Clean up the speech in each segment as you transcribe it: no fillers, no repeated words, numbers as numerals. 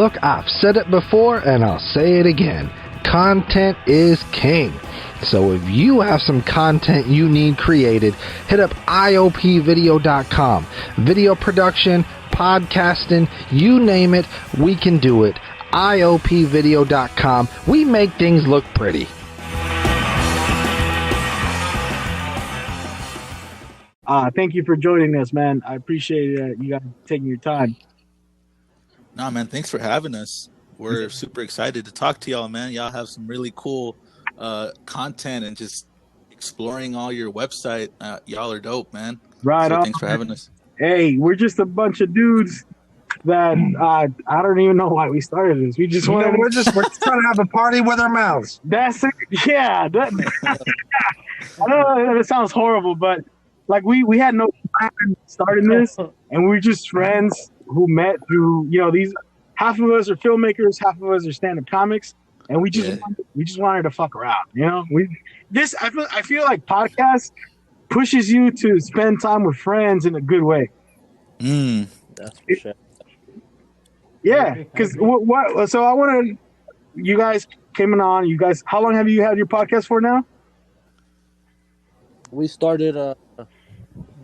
Look, I've said it before and I'll say it again. Content is king. So if you have some content you need created, hit up iopvideo.com. Video production, podcasting, you name it, we can do it. iopvideo.com. We make things look pretty. Thank you for joining us, man. I appreciate you guys taking your time. Nah, man, thanks for having us. We're super excited to talk to y'all, man. Y'all have some really cool content and just exploring all your website. Y'all are dope, man. Right on. Thanks for having us. Hey, we're just a bunch of dudes that I don't even know why we started this. We just wanted. We're trying to have a party with our mouths. That's it. Yeah. I know that sounds horrible, but like we had no plan starting this, and we're just friends who met through these. Half of us are filmmakers, half of us are stand-up comics, and we just wanted to fuck around. I feel like podcasts pushes you to spend time with friends in a good way. That's for sure. Yeah, because what? So I want to. You guys came on. You guys, how long have you had your podcast for now? We started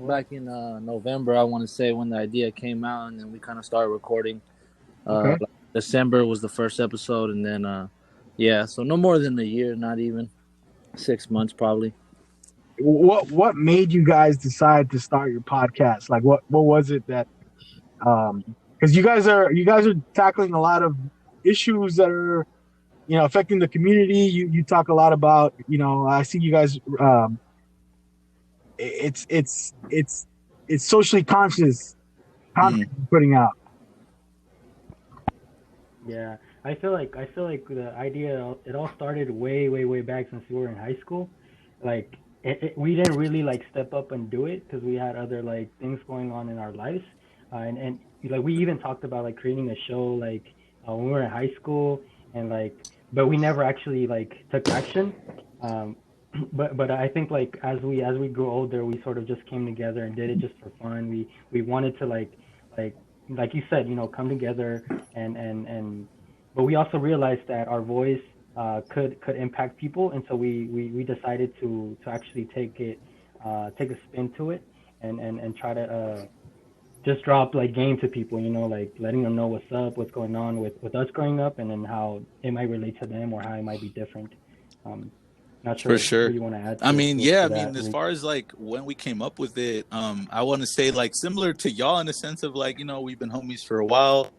back in November, I want to say, when the idea came out, and then we kind of started recording. Okay. December was the first episode, and then so no more than a year, not even 6 months probably. What made you guys decide to start your podcast? Like what was it that because you guys are tackling a lot of issues that are affecting the community. You talk a lot about I see you guys it's socially conscious content you're putting out. Yeah, I feel like the idea, it all started way back since we were in high school. Like we didn't really like step up and do it because we had other like things going on in our lives, and like we even talked about like creating a show like when we were in high school, and like but we never actually like took action. But I think like as we grew older, we sort of just came together and did it just for fun. We wanted to like you said, come together and but we also realized that our voice could impact people, and so we decided to actually take a spin to it and try to just drop like game to people, like letting them know what's going on with us growing up, and then how it might relate to them or how it might be different. Not sure. For sure. You want to add? As far as like when we came up with it, I want to say like similar to y'all in the sense of like, we've been homies for a while.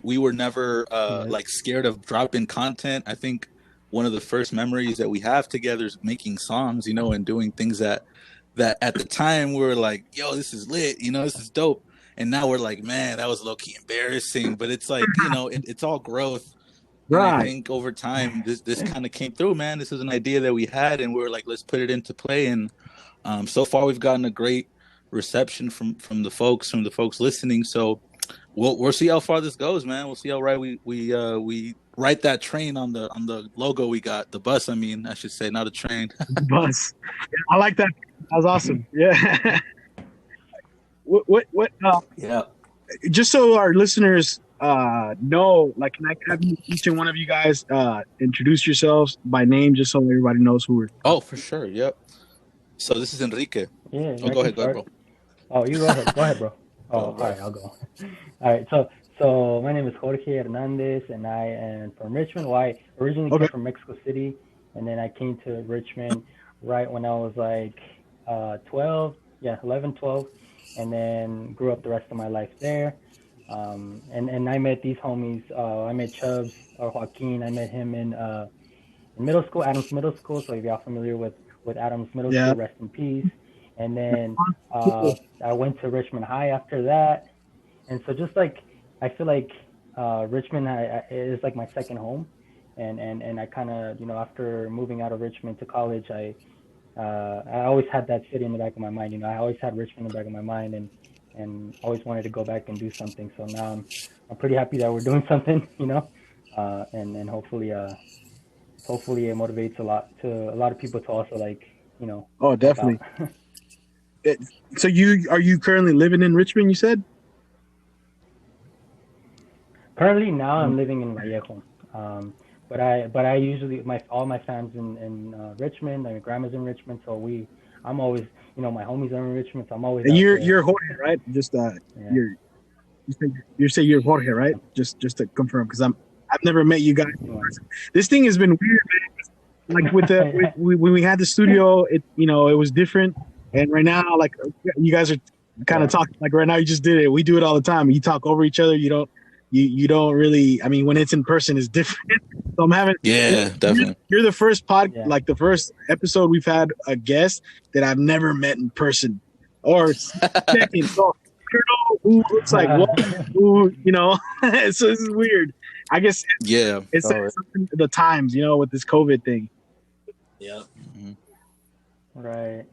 We were never like scared of dropping content. I think one of the first memories that we have together is making songs, and doing things that at the time we were like, yo, this is lit, this is dope. And now we're like, man, that was low key embarrassing, but it's like, it's all growth. Right. I think over time, this kind of came through, man. This is an idea that we had, and we were like, let's put it into play. And so far, we've gotten a great reception from the folks listening. So we'll see how far this goes, man. We'll see how right we write that train on the logo we got, the bus. I mean, I should say, not a train. The bus. I like that. That was awesome. Yeah. What? Yeah. Just so our listeners know, like, can I have each and one of you guys introduce yourselves by name, just so everybody knows who we're. Oh, for sure. Yep. So this is Enrique. Yeah. Go ahead, bro. Oh, you go ahead. Go ahead, bro. Oh, all right, I'll go. All right. So my name is Jorge Hernandez, and I am from Richmond. Well, I originally came from Mexico City, and then I came to Richmond right when I was like 11, 12, and then grew up the rest of my life there. And I met these homies. I met Chubbs or Joaquin. I met him in middle school, Adams Middle School. So if y'all familiar with Adams Middle School, rest in peace. And then I went to Richmond High after that. And so just like, I feel like Richmond is like my second home. And I kind of, after moving out of Richmond to college, I always had that city in the back of my mind. I always had Richmond in the back of my mind, and always wanted to go back and do something. So now I'm pretty happy that we're doing something, and hopefully it motivates a lot of people to also like, Oh, definitely. So are you currently living in Richmond, you said? Currently now I'm living in Vallejo. But I usually all my fans in Richmond. My grandma's in Richmond, so I'm always, my homies are in Richmond, so I'm always. And out you're there. you're Jorge, right? Just you say you're Jorge, right? Just to confirm, because I've never met you guys. This thing has been weird, man. Like when we had the studio, it was different, and right now, like you guys are kind of talking. Like right now, you just did it. We do it all the time. You talk over each other. You don't really. I mean, when it's in person, it's different. So I'm having. Yeah, definitely. You're the first like the first episode we've had a guest that I've never met in person, or second. So I don't know who looks like what. Who so this is weird. I guess. It's something, the times with this COVID thing. Yeah. Mm-hmm. Right.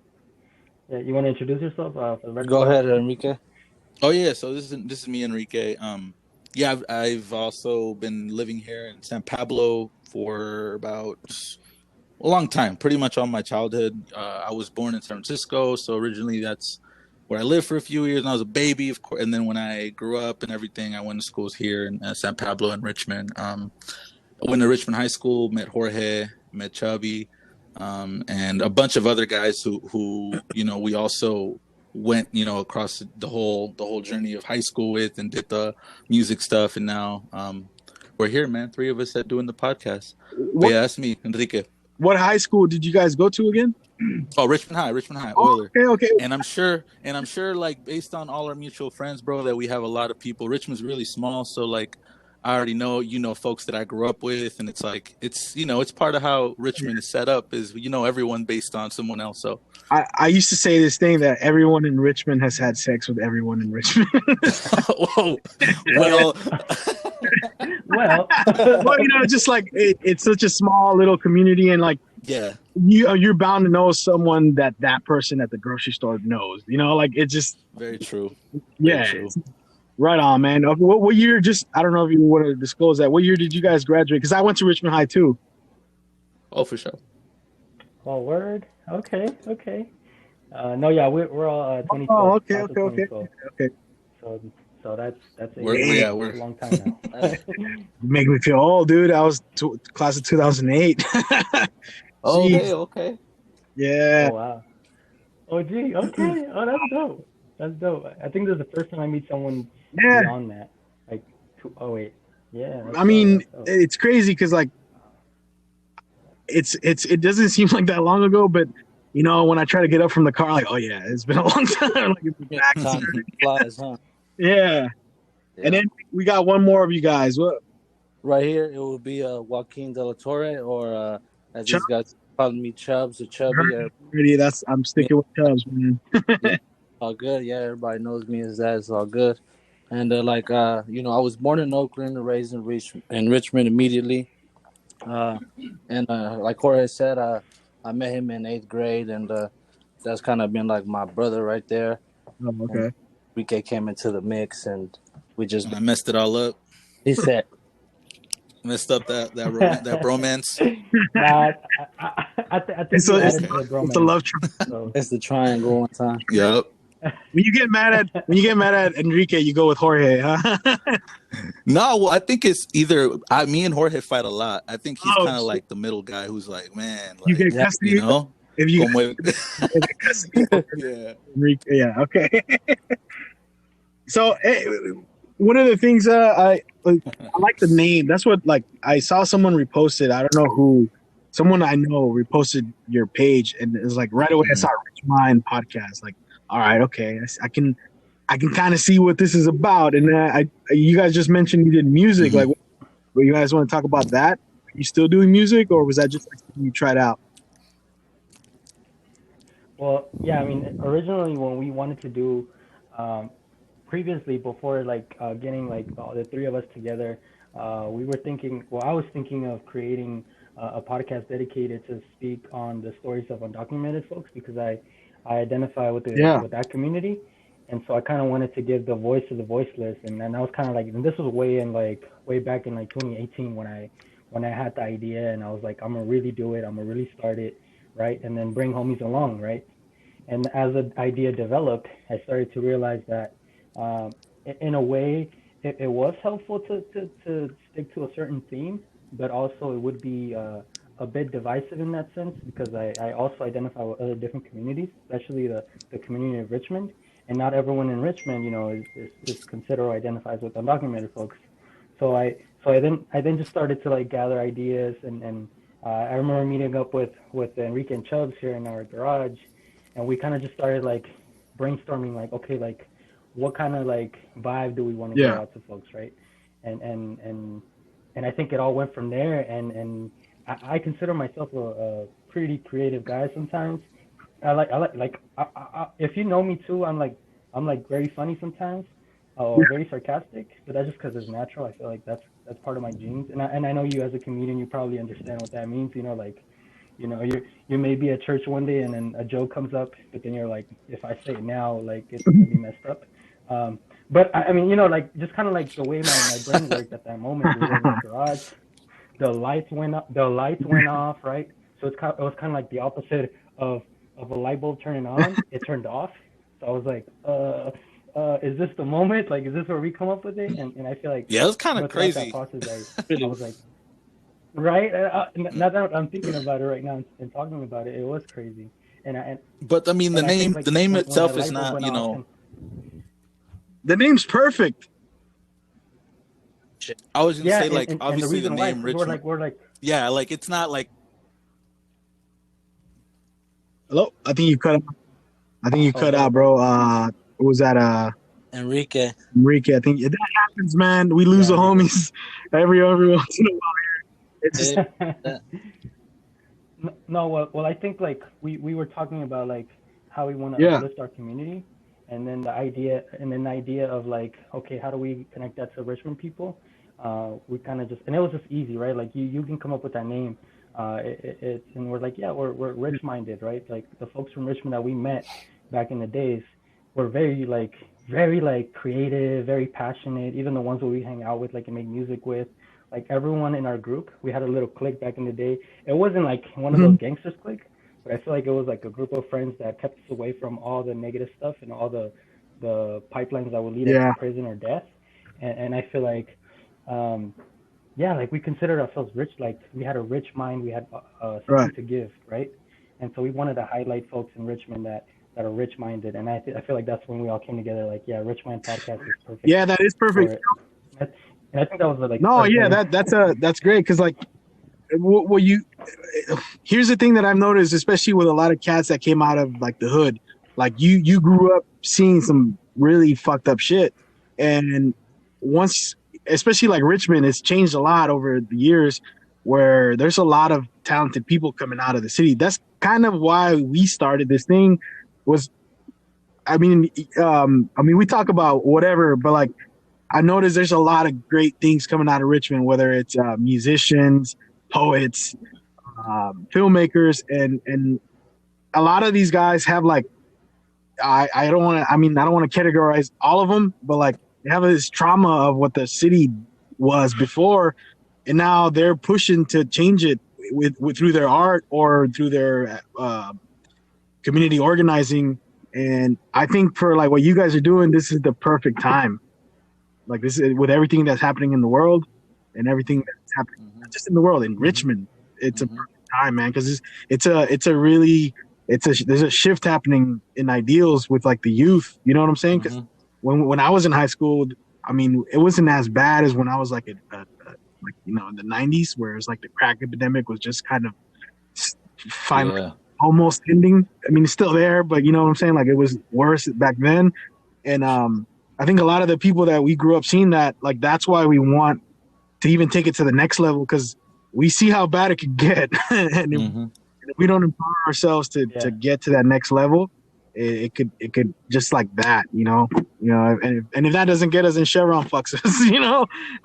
Yeah, you want to introduce yourself? Go ahead, Enrique. Oh yeah, so this is me, Enrique. Yeah, I've also been living here in San Pablo for about a long time, pretty much all my childhood. I was born in San Francisco, so originally that's where I lived for a few years. And I was a baby, of course, and then when I grew up and everything, I went to schools here in San Pablo and Richmond. I went to Richmond High School, met Jorge, met Chubby, and a bunch of other guys who we also went across the whole journey of high school with and did the music stuff, and now we're here, man. 3 of us that doing the podcast. But yeah, that's me, Enrique. What high school did you guys go to again? Oh, Richmond High, oh, Euler. Okay. And I'm sure like based on all our mutual friends, bro, that we have a lot of people. Richmond's really small, so like I already know folks that I grew up with, and it's like it's part of how Richmond is set up is everyone based on someone else. So I used to say this thing that everyone in Richmond has had sex with everyone in Richmond. Whoa. Well, just like it's such a small little community, and like you're bound to know someone that person at the grocery store knows. Like it's just very true. Yeah. Very true. Right on, man. What year? I don't know if you want to disclose that. What year did you guys graduate? Because I went to Richmond High too. Oh, for sure. Oh, word. Okay. No, yeah, we're all 2012. Oh, okay. So that's a long time now. You make me feel old, dude. I was class of 2008. Okay. Yeah. Oh wow. Oh gee. Okay. Oh, that's dope. That's dope. I think this is the first time I meet someone beyond that. Like, wait. Yeah. I mean, it's crazy because like, it doesn't seem like that long ago, but when I try to get up from the car, like, oh yeah, it's been a long time. Like, it's time flies, huh? Yeah. And then we got one more of you guys. What? Right here, it will be Joaquin De La Torre, or as these guys call me, Chubbs or Chubby. I'm sticking with Chubbs, man. All good, yeah. Everybody knows me as that. It's all good. And I was born in Oakland, raised in Richmond immediately. And like Jorge said, I met him in 8th grade, and that's kind of been like my brother right there. Oh, okay. And Enrique came into the mix, and I messed it all up. He said, messed up that bromance. I think it's the love triangle. So. It's the triangle one time. Yep. When you get mad at Enrique, you go with Jorge, huh? No, well, I think it's either me and Jorge fight a lot. I think he's kind of like the middle guy who's like, man, like, you get custody, if you get custody, yeah, Enrique, yeah, okay. So one of the things I like the name. That's what I saw someone reposted. I don't know who. Someone I know reposted your page, and it was like right away I saw Richminded Podcast. Like, all right, okay, I can kind of see what this is about. And you guys just mentioned you did music. Like, you guys want to talk about that? Are you still doing music, or was that just like something you tried out? Well, yeah, I mean, originally when we wanted to do, previously before getting the 3 of us together, we were thinking. Well, I was thinking of creating a podcast dedicated to speak on the stories of undocumented folks, because I identify with that community, and so I kind of wanted to give the voice to the voiceless, and then I was kind of and this was way back in 2018 when I had the idea, and I was like, I'm gonna really do it, I'm gonna really start it, right, and then bring homies along, right, and as the idea developed, I started to realize that in a way it was helpful to stick to a certain theme, but also it would be a bit divisive in that sense because I also identify with other different communities, especially the community of Richmond. And not everyone in Richmond, is considered or identifies with undocumented folks. So I then just started to like gather ideas and I remember meeting up with Enrique and Chubbs here in our garage, and we kind of just started like brainstorming like, okay, like what kind of like vibe do we want to get out to folks, right? And I think it all went from there. And I consider myself a pretty creative guy sometimes. If you know me too, I'm like very funny sometimes, very sarcastic, but that's just because it's natural. I feel like that's part of my genes, and I know you as a comedian, you probably understand what that means. You may be at church one day and then a joke comes up, but then you're like, if I say it now, like it's gonna be messed up. But I mean, like just kind of like the way my brain worked at that moment. We were in the garage, the lights went off, right? So it was kind of like the opposite of a light bulb turning on. It turned off. So I was like, is this the moment? Like, is this where we come up with it? And I feel like it was kind of crazy. That process, I was like, right? Now that I'm thinking about it right now and talking about it, it was crazy. But I mean, the name itself is not, the name's perfect. I was gonna say, like, obviously the name Richmond. We're like, yeah, like it's not like. Hello, I think you cut out, bro. What was that? Enrique. I think that happens, man. We lose the homies every once in a while here. No, well, I think like we were talking about like how we want to uplift our community, and then the idea of like, okay, how do we connect that to Richmond people? We kind of and it was just easy, right? Like you can come up with that name. And we're like, we're Richminded, right? Like the folks from Richmond that we met back in the days were very creative, very passionate. Even the ones that we hang out with, like, and make music with, like everyone in our group, we had a little clique back in the day. It wasn't like one of those gangsters clique, but I feel like it was like a group of friends that kept us away from all the negative stuff and all the pipelines that would lead us to prison or death. And I feel like, like we considered ourselves rich, like we had a rich mind, we had something to give, right? And so we wanted to highlight folks in Richmond that are rich-minded, and I feel like that's when we all came together. Like, Richminded Podcast is perfect. Yeah, that is perfect. And I think that was like. No, that's great because like, here's the thing that I've noticed, especially with a lot of cats that came out of like the hood, like you grew up seeing some really fucked up shit, and once. Especially like Richmond, it's changed a lot over the years where there's a lot of talented people coming out of the city. That's kind of why we started this thing we talk about whatever, but like I noticed there's a lot of great things coming out of Richmond, whether it's musicians, poets, filmmakers, and a lot of these guys have like, I don't want to categorize all of them, but like, they have this trauma of what the city was before, and now they're pushing to change it with through their art or through their community organizing. And I think for like what you guys are doing, this is the perfect time. Like this is with everything that's happening in the world and everything that's happening not just in the world, in Richmond. It's a perfect time, man, because there's a shift happening in ideals with like the youth. You know what I'm saying? Because when I was in high school, I mean, it wasn't as bad as when I was like in the 90s, where it's like the crack epidemic was just kind of finally almost ending. I mean, it's still there, but you know what I'm saying? Like it was worse back then. And I think a lot of the people that we grew up seeing that, like that's why we want to even take it to the next level, because we see how bad it could get. And if we don't empower ourselves to get to that next level, it could just like that, and if that doesn't get us, in Chevron fucks us,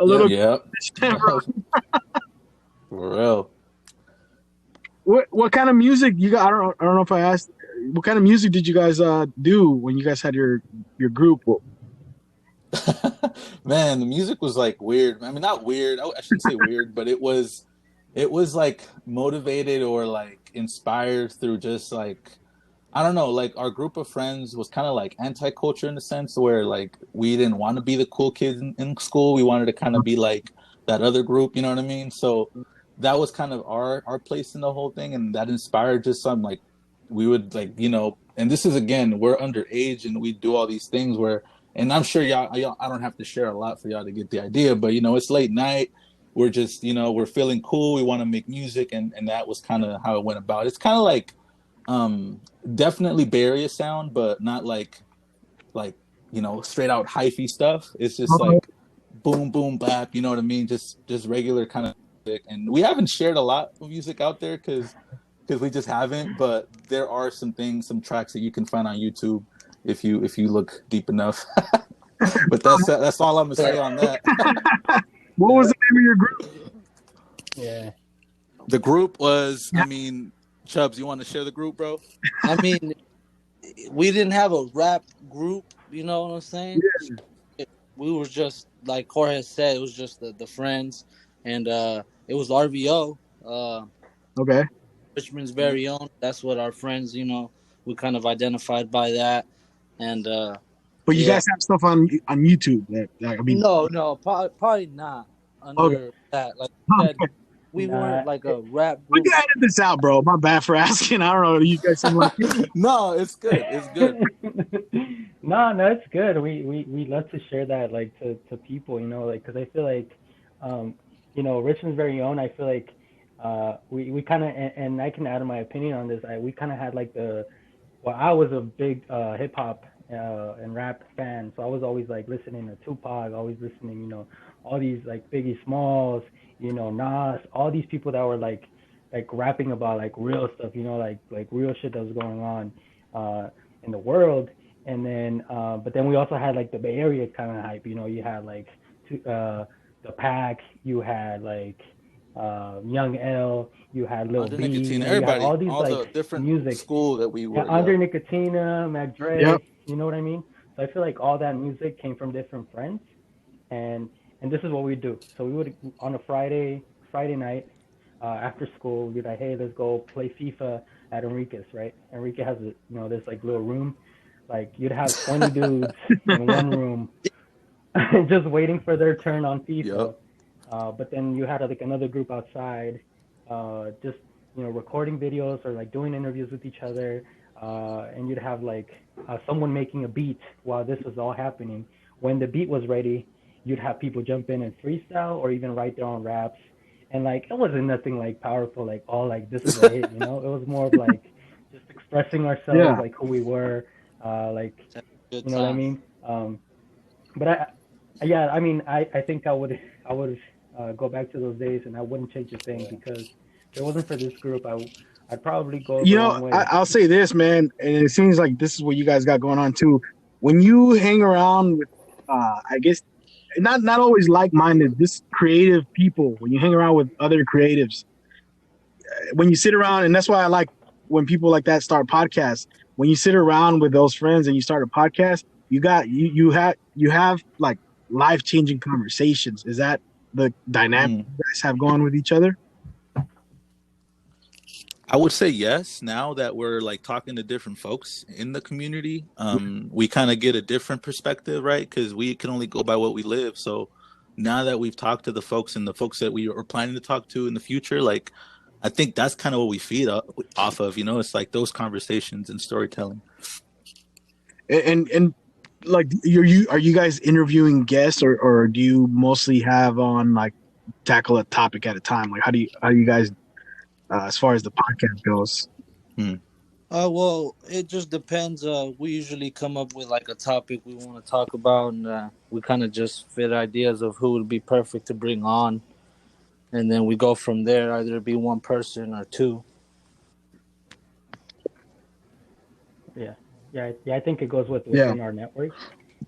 a little. Yeah. For real. What kind of music you got? I don't know if I asked. What kind of music did you guys do when you guys had your group? Man, the music was like weird. I mean, not weird. I shouldn't say weird, but it was like motivated or like inspired through just like I don't know, like our group of friends was kind of like anti-culture in the sense where like we didn't want to be the cool kids in school. We wanted to kind of be like that other group, you know what I mean? So that was kind of our place in the whole thing, and that inspired just some like we would like, you know, and this is again, we're underage and we do all these things where, and I'm sure y'all I don't have to share a lot for y'all to get the idea, but you know, it's late night. We're just, you know, we're feeling cool. We want to make music, and that was kind of how it went about. It's kind of like definitely Bay Area sound, but not like you know, straight out hyphy stuff. It's just like boom boom bap, you know what I mean? Just regular kind of music. And we haven't shared a lot of music out there because we just haven't, but there are some tracks that you can find on YouTube if you look deep enough. But that's all I'm gonna say on that. What was the name of your group? Yeah. The group was, I mean, Chubbs, you want to share the group, bro? I mean, we didn't have a rap group, you know what I'm saying? Yeah. We were just, like Jorge said, it was just the friends, and it was RVO. Okay. Richmond's very own. That's what our friends, you know, we kind of identified by that. And but you guys have stuff on YouTube that I mean, no, probably not under that. Like I said, we weren't like a rap group. We can edit this out, bro. My bad for asking. I don't know. You guys seem like no, it's good. It's good. No, it's good. We love to share that like to people, you know, like because I feel like, you know, Richmond's very own. I feel like we kind of, and I can add my opinion on this. We kind of had like I was a big hip hop and rap fan, so I was always like listening to Tupac, always listening, you know, all these like Biggie Smalls, you know, Nas, all these people that were like rapping about like real stuff, you know, like real shit that was going on in the world. And then but then we also had like the Bay Area kind of hype, you know. You had like the Pack, you had like Young L, you had Lil B, everybody, all these all like the different music school that we were. Under Nicotina, Mac Dre, yep. You know what I mean? So I feel like all that music came from different friends, and this is what we do. So we would on a Friday night after school, we'd be like, hey, let's go play FIFA at Enrique's, right? Enrique has a, you know, this like little room, like you'd have 20 dudes in one room, just waiting for their turn on FIFA. Yep. But then you had like another group outside, just, you know, recording videos or like doing interviews with each other, and you'd have like someone making a beat while this was all happening. When the beat was ready, you'd have people jump in and freestyle or even write their own raps. And like it wasn't nothing like powerful, like all like this is a hit, you know. It was more of like just expressing ourselves, like who we were, like you know what I mean. But I mean, I think I would go back to those days, and I wouldn't change a thing because if it wasn't for this group, I'd probably go. You know, I'll say this, man, and it seems like this is what you guys got going on too. When you hang around with, I guess, not always like-minded, just creative people. When you hang around with other creatives, when you sit around, and that's why I like when people like that start podcasts. When you sit around with those friends and you start a podcast, you have like life-changing conversations. Is that the dynamic you guys have going with each other? I would say yes. Now that we're like talking to different folks in the community, we kind of get a different perspective, right? Because we can only go by what we live. So now that we've talked to the folks and the folks that we are planning to talk to in the future, like I think that's kind of what we feed off of. You know, it's like those conversations and storytelling. And like, are you guys interviewing guests, or do you mostly have on like tackle a topic at a time? Like, how do you guys as far as the podcast goes? Well, it just depends. We usually come up with like a topic we want to talk about, and we kind of just fit ideas of who would be perfect to bring on, and then we go from there. Either be one person or two. Yeah. I think it goes within our network,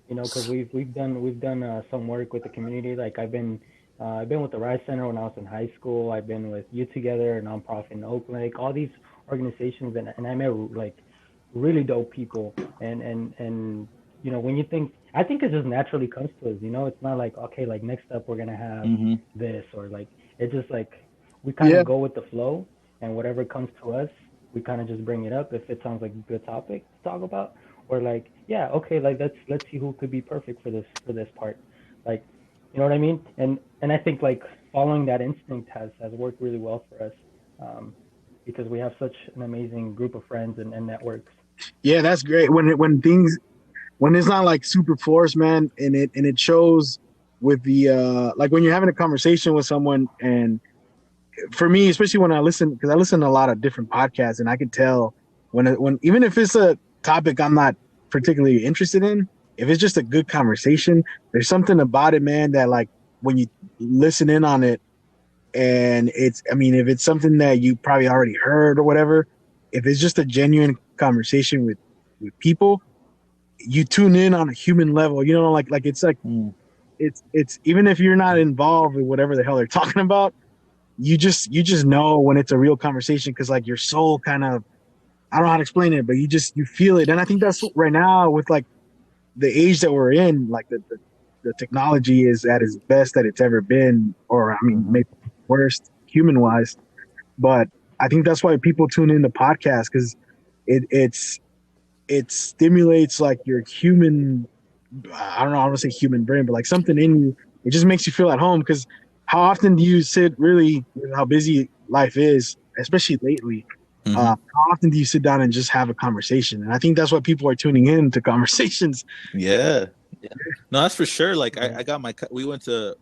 you know, because we've done some work with the community. Like I've been with the Rise Center when I was in high school. I've been with You Together, a nonprofit in Oakland, like all these organizations, and I met like really dope people. And you know, when you think, I think it just naturally comes to us. You know, it's not like, okay, like next up we're gonna have this, or like it's just like we kind of go with the flow, and whatever comes to us, we kind of just bring it up if it sounds like a good topic to talk about, or like, yeah, okay, like let's see who could be perfect for this part, like, you know what I mean? And I think like following that instinct has worked really well for us, because we have such an amazing group of friends and networks. Yeah, that's great. When it's not like super forced, man, and it shows with the like when you're having a conversation with someone, and for me, especially when I listen, because I listen to a lot of different podcasts, and I can tell when even if it's a topic I'm not particularly interested in, if it's just a good conversation, there's something about it, man, that like when you listen in on it, and if it's something that you probably already heard or whatever, if it's just a genuine conversation with people, you tune in on a human level, like it's like it's even if you're not involved with whatever the hell they're talking about, you just know when it's a real conversation, because like your soul kind of, I don't know how to explain it, but you feel it. And I think that's right now with like the age that we're in, like the technology is at its best that it's ever been, or maybe worst human wise, but I think that's why people tune into podcasts, because it stimulates like your human, I don't know, I don't want to say human brain, but like something in you, it just makes you feel at home. Because how often do you sit, really, with how busy life is, especially lately, how often do you sit down and just have a conversation? And I think that's why people are tuning in to conversations. Yeah. No, that's for sure. Like I got we went to,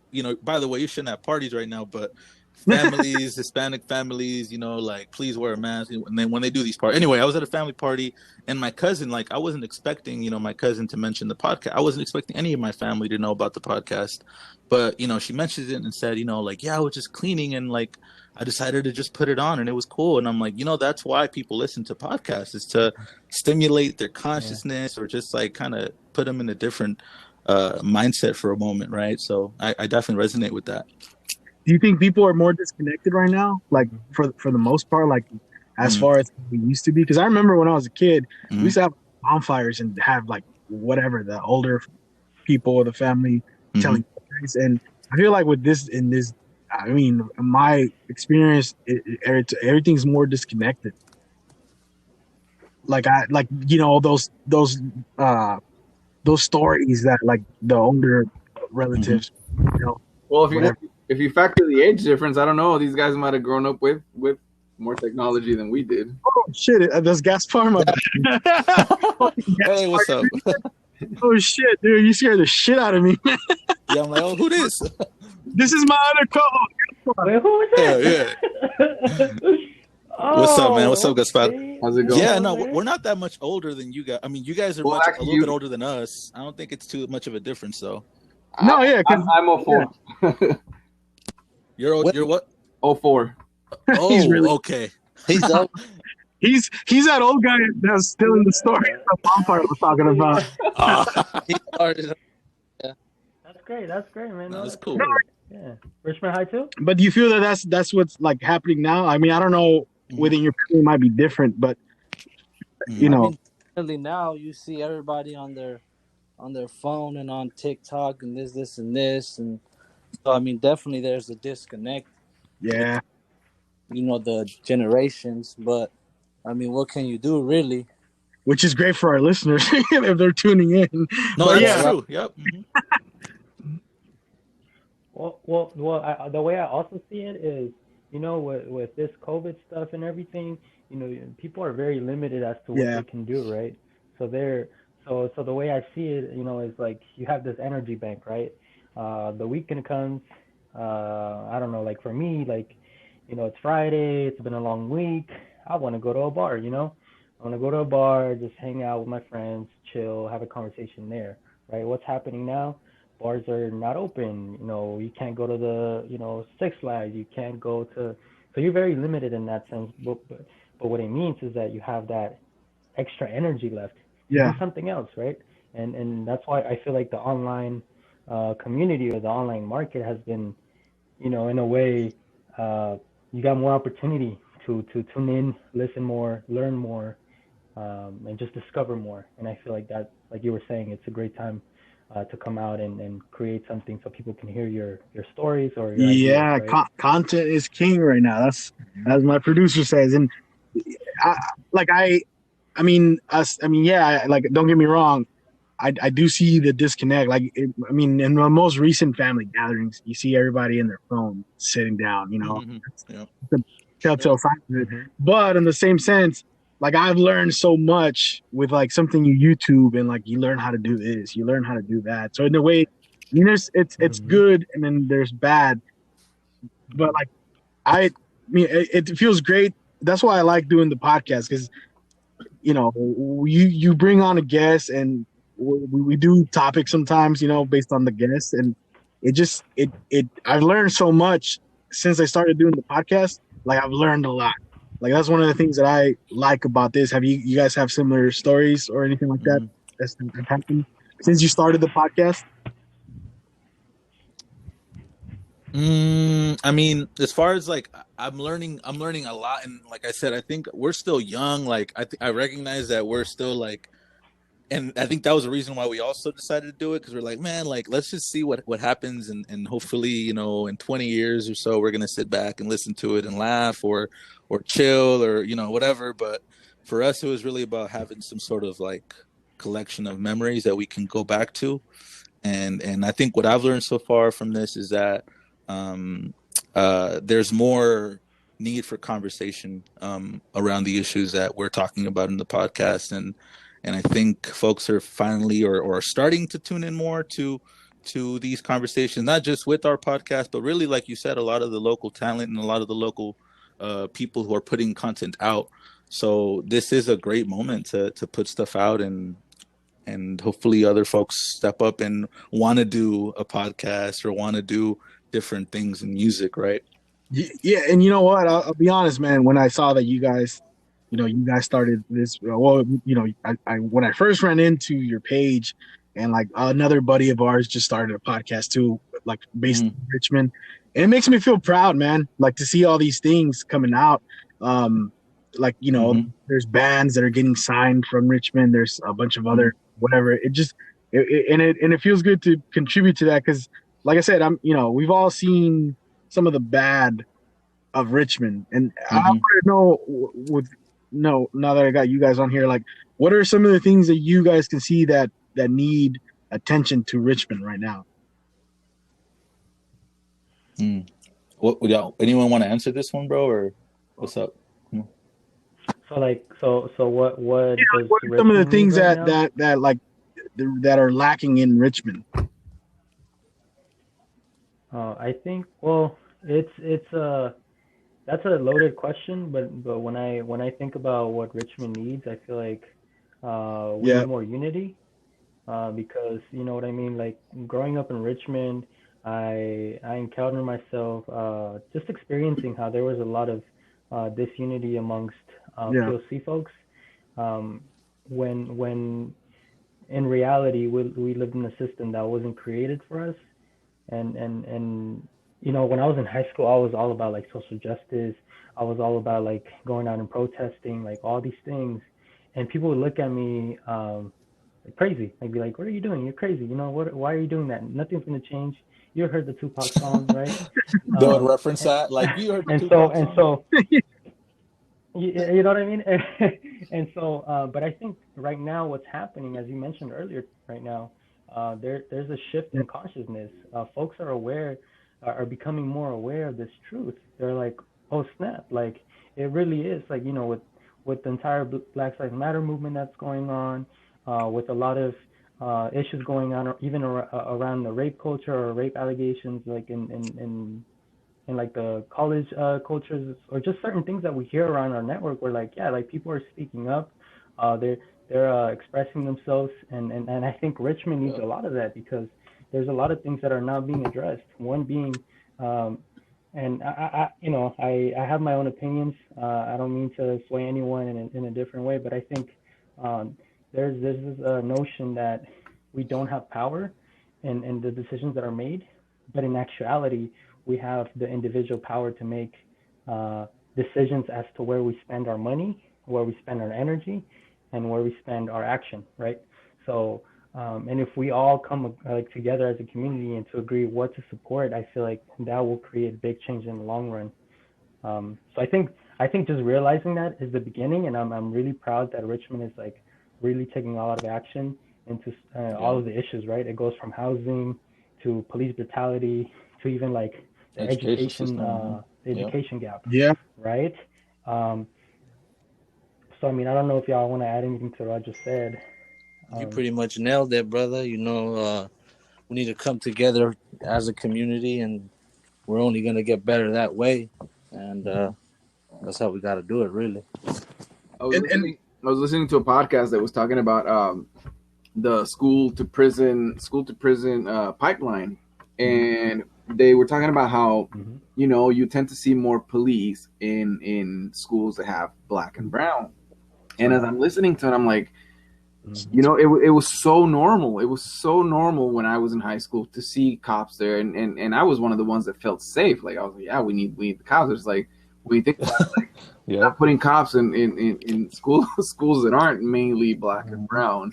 by the way, you shouldn't have parties right now, but families, Hispanic families, like please wear a mask. And then when they do these parties, anyway, I was at a family party, and my cousin, like I wasn't expecting, my cousin to mention the podcast. I wasn't expecting any of my family to know about the podcast, but she mentioned it and said, like, yeah, I was just cleaning, and like I decided to just put it on, and it was cool. And I'm like, that's why people listen to podcasts, is to stimulate their consciousness, or just like kind of put them in a different mindset for a moment, right? So I definitely resonate with that. Do you think people are more disconnected right now, like for the most part, like as far as we used to be? Because I remember when I was a kid, we used to have bonfires and have like whatever the older people of the family telling stories. And I feel like with this, in my experience, everything's more disconnected. Like those stories that like the older relatives, Well, if you factor the age difference, I don't know. These guys might have grown up with more technology than we did. Oh shit! There's gas farm. Hey, what's up? Oh shit, dude! You scared the shit out of me. Yeah, I'm like, oh, who this? This is my other co-host. Wait, who is that? Yeah. What's up, man? What's up, Gaspar? How's it going? Yeah, no, we're not that much older than you guys. I mean, you guys are a little bit older than us. I don't think it's too much of a difference, though. No, yeah, I'm 04. Yeah. You're what? 04. Oh, He's really, okay. He's up. He's that old guy that's still in the story the bonfire was talking about. He started. Yeah. That's great, man. No, That's cool. Yeah, Richmond High too. But do you feel that that's what's like happening now? I mean, I don't know. Within your family it might be different, but Definitely now you see everybody on their phone and on TikTok and this and this, and so I mean definitely there's a disconnect. Yeah. The generations, but I mean, what can you do, really? Which is great for our listeners if they're tuning in. No, but that's true. Yep. Well, the way I also see it is, with this COVID stuff and everything, people are very limited as to what they can do, right? So so the way I see it, is like you have this energy bank, right? The weekend comes, I don't know, like for me, like, it's Friday, it's been a long week. I want to go to a bar, I want to go to a bar, just hang out with my friends, chill, have a conversation there, right? What's happening now? Bars are not open. You can't go to the, Six Flags. You can't go to, so you're very limited in that sense. But what it means is that you have that extra energy left. Yeah. Do something else, right? And that's why I feel like the online community or the online market has been, in a way, you got more opportunity to tune in, listen more, learn more, and just discover more. And I feel like that, like you were saying, it's a great time to come out and create something so people can hear your stories or your ideas, right? Content is king right now. That's as my producer says. And like, don't get me wrong. I do see the disconnect. Like, in the most recent family gatherings, you see everybody in their phone sitting down, Yeah. the telltale signs of it. But in the same sense, like, I've learned so much with like something you YouTube, and like you learn how to do this, you learn how to do that. So in a way, it's good, and then there's bad. But like, it feels great. That's why I like doing the podcast, because you bring on a guest, and we do topics sometimes, based on the guest, and I've learned so much since I started doing the podcast. Like, I've learned a lot. Like, that's one of the things that I like about this. Have you guys have similar stories or anything like that that's happened since you started the podcast? I mean, as far as like, I'm learning a lot, and like I said, I think we're still young. Like, I recognize that we're still like, and I think that was the reason why we also decided to do it, because we're like, man, like, let's just see what happens, and hopefully, in 20 years or so, we're gonna sit back and listen to it and laugh or chill or whatever. But for us, it was really about having some sort of like collection of memories that we can go back to, and I think what I've learned so far from this is that there's more need for conversation around the issues that we're talking about in the podcast, and I think folks are finally or starting to tune in more to these conversations, not just with our podcast, but really, like you said, a lot of the local talent and a lot of the local people who are putting content out. So this is a great moment to put stuff out, and hopefully other folks step up and want to do a podcast or want to do different things in music, right? Yeah, and you know what? I'll be honest, man. When I saw that you guys started this. Well, I when I first ran into your page, and like another buddy of ours just started a podcast too, like based in Richmond. And it makes me feel proud, man. Like, to see all these things coming out. There's bands that are getting signed from Richmond. There's a bunch of other whatever. It feels good to contribute to that, because, like I said, we've all seen some of the bad of Richmond, and I want to know now that I got you guys on here, like, what are some of the things that you guys can see that need attention to Richmond right now? Anyone want to answer this one, bro, or what's up? So what what are some of the things that are lacking in Richmond? I think, well, that's a loaded question, but when I think about what Richmond needs, I feel like we need more unity, because you know what I mean. Like, growing up in Richmond, I encountered myself just experiencing how there was a lot of disunity amongst POC folks, when in reality we lived in a system that wasn't created for us, and when I was in high school, I was all about like social justice. I was all about like going out and protesting, like all these things. And people would look at me like crazy. They'd be like, "What are you doing? You're crazy. Why are you doing that? Nothing's gonna change." You heard the Tupac song, right? Don't reference that. Like, you heard the Tupac song. You know what I mean? And so, but I think right now what's happening, as you mentioned earlier, right now, there's a shift in consciousness. Folks are becoming more aware of this truth. They're like, oh snap, like it really is, like, with the entire Black Lives Matter movement that's going on, with a lot of issues going on, even around the rape culture or rape allegations, like in like the college cultures, or just certain things that we hear around our network, where like, yeah, like people are speaking up, they're expressing themselves, and I think Richmond needs a lot of that, because there's a lot of things that are not being addressed. One being, and I have my own opinions. I don't mean to sway anyone in a different way, but I think there's this notion that we don't have power in the decisions that are made, but in actuality, we have the individual power to make decisions as to where we spend our money, where we spend our energy, and where we spend our action, right? So, and if we all come like together as a community and to agree what to support, I feel like that will create big change in the long run. So I think I think just realizing that is the beginning, and I'm really proud that Richmond is like really taking a lot of action into all of the issues. Right, it goes from housing to police brutality to even like the education gap. Yeah. Right. So I mean, I don't know if y'all want to add anything to what I just said. You pretty much nailed it, brother. You know, we need to come together as a community, and we're only gonna get better that way. And that's how we got to do it, really. I was listening to a podcast that was talking about the school to prison pipeline, and they were talking about how you know, you tend to see more police in schools that have black and brown. And as I'm listening to it, I'm like, you know, it was so normal. It was so normal when I was in high school to see cops there, and I was one of the ones that felt safe. Like I was like, yeah, we need the cops. It's like when you think about it, like not putting cops in schools that aren't mainly black and brown,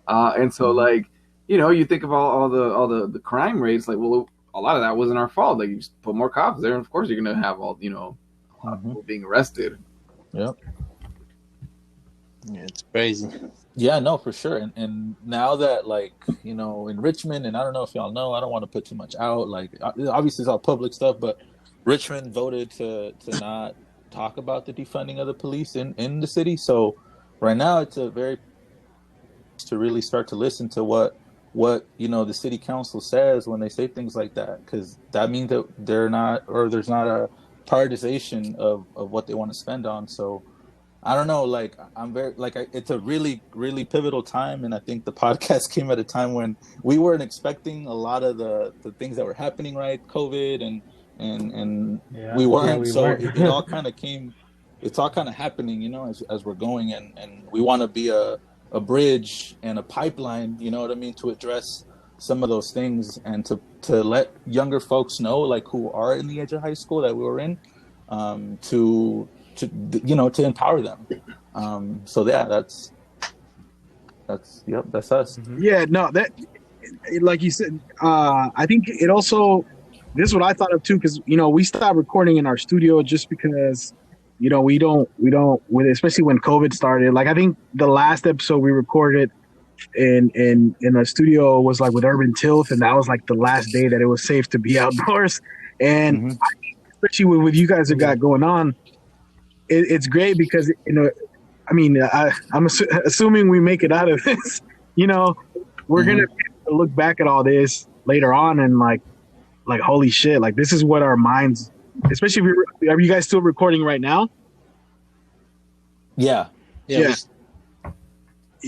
and so like, you know, you think of all the crime rates. Like, well, a lot of that wasn't our fault. Like you just put more cops there, and of course you're gonna have a lot of people being arrested. Yep. Yeah, it's crazy. Yeah, no, for sure. And now that, like, you know, in Richmond, and I don't know if y'all know, I don't want to put too much out. Like, obviously it's all public stuff, but Richmond voted to not talk about the defunding of the police in the city. So right now it's to really start to listen to what you know the city council says when they say things like that, because that means that there's not a prioritization of what they want to spend on. So I don't know, like it's a really, really pivotal time, and I think the podcast came at a time when we weren't expecting a lot of the things that were happening, right? COVID and we weren't. It all kind of came. It's all kind of happening, you know, as we're going, and we want to be a bridge and a pipeline, you know what I mean, to address some of those things and to let younger folks know, like who are in the age of high school that we were in, to empower them. So yeah, that's us. Yeah, no, that, like you said, I think it also, this is what I thought of too, because, you know, we stopped recording in our studio just because, you know, we don't, especially when COVID started. Like, I think the last episode we recorded in a studio was like with Urban Tilth, and that was like the last day that it was safe to be outdoors. And especially with you guys have got going on, it's great because, you know, I mean, I'm assuming we make it out of this, you know, we're going to look back at all this later on and like, holy shit, like this is what our minds, especially if are you guys still recording right now? Yeah.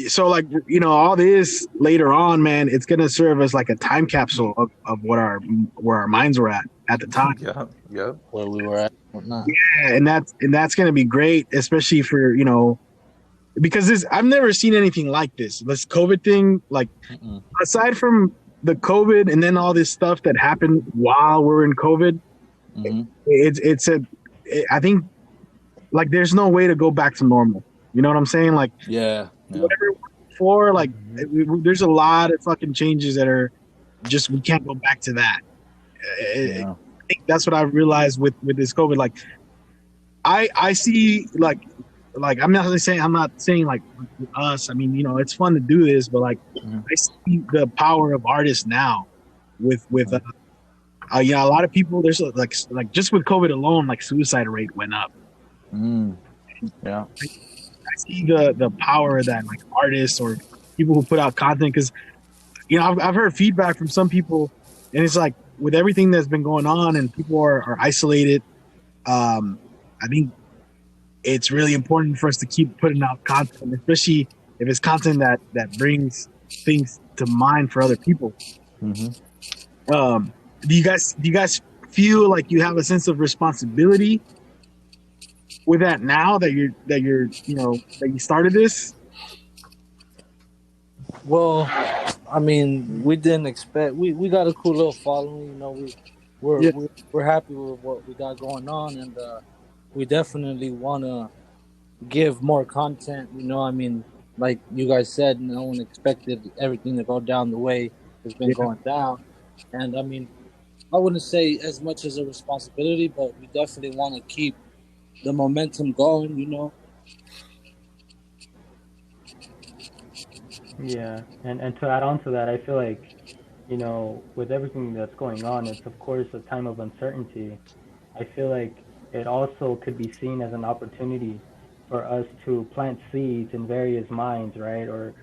So like, you know, all this later on, man, it's going to serve as like a time capsule of where our minds were at the time. Yeah. Where we were at, whatnot. Yeah, and that's going to be great, especially for, you know, because I've never seen anything like this COVID thing. Like, aside from the COVID and then all this stuff that happened while we're in COVID, I think like there's no way to go back to normal. You know what I'm saying? Like, whatever before, like there's a lot of fucking changes that are just, we can't go back to that. I think that's what I realized with this COVID. Like, I see like I'm not saying like us. I mean, you know, it's fun to do this, but like I see the power of artists now with you know, a lot of people. There's like just with COVID alone, like suicide rate went up. Yeah. I see the power that like artists or people who put out content, because, you know, I've heard feedback from some people, and it's like with everything that's been going on and people are isolated. I think it's really important for us to keep putting out content, especially if it's content that brings things to mind for other people. Do you guys feel like you have a sense of responsibility with that now that you're you know, that you started this? Well, I mean, we didn't expect. We got a cool little following. You know, we're happy with what we got going on, and we definitely want to give more content. You know, I mean, like you guys said, no one expected everything to go down the way it's been going down, and I mean, I wouldn't say as much as a responsibility, but we definitely want to keep the momentum going, you know. Yeah, and to add on to that, I feel like, you know, with everything that's going on, it's of course a time of uncertainty. I feel like it also could be seen as an opportunity for us to plant seeds in various minds, right? Or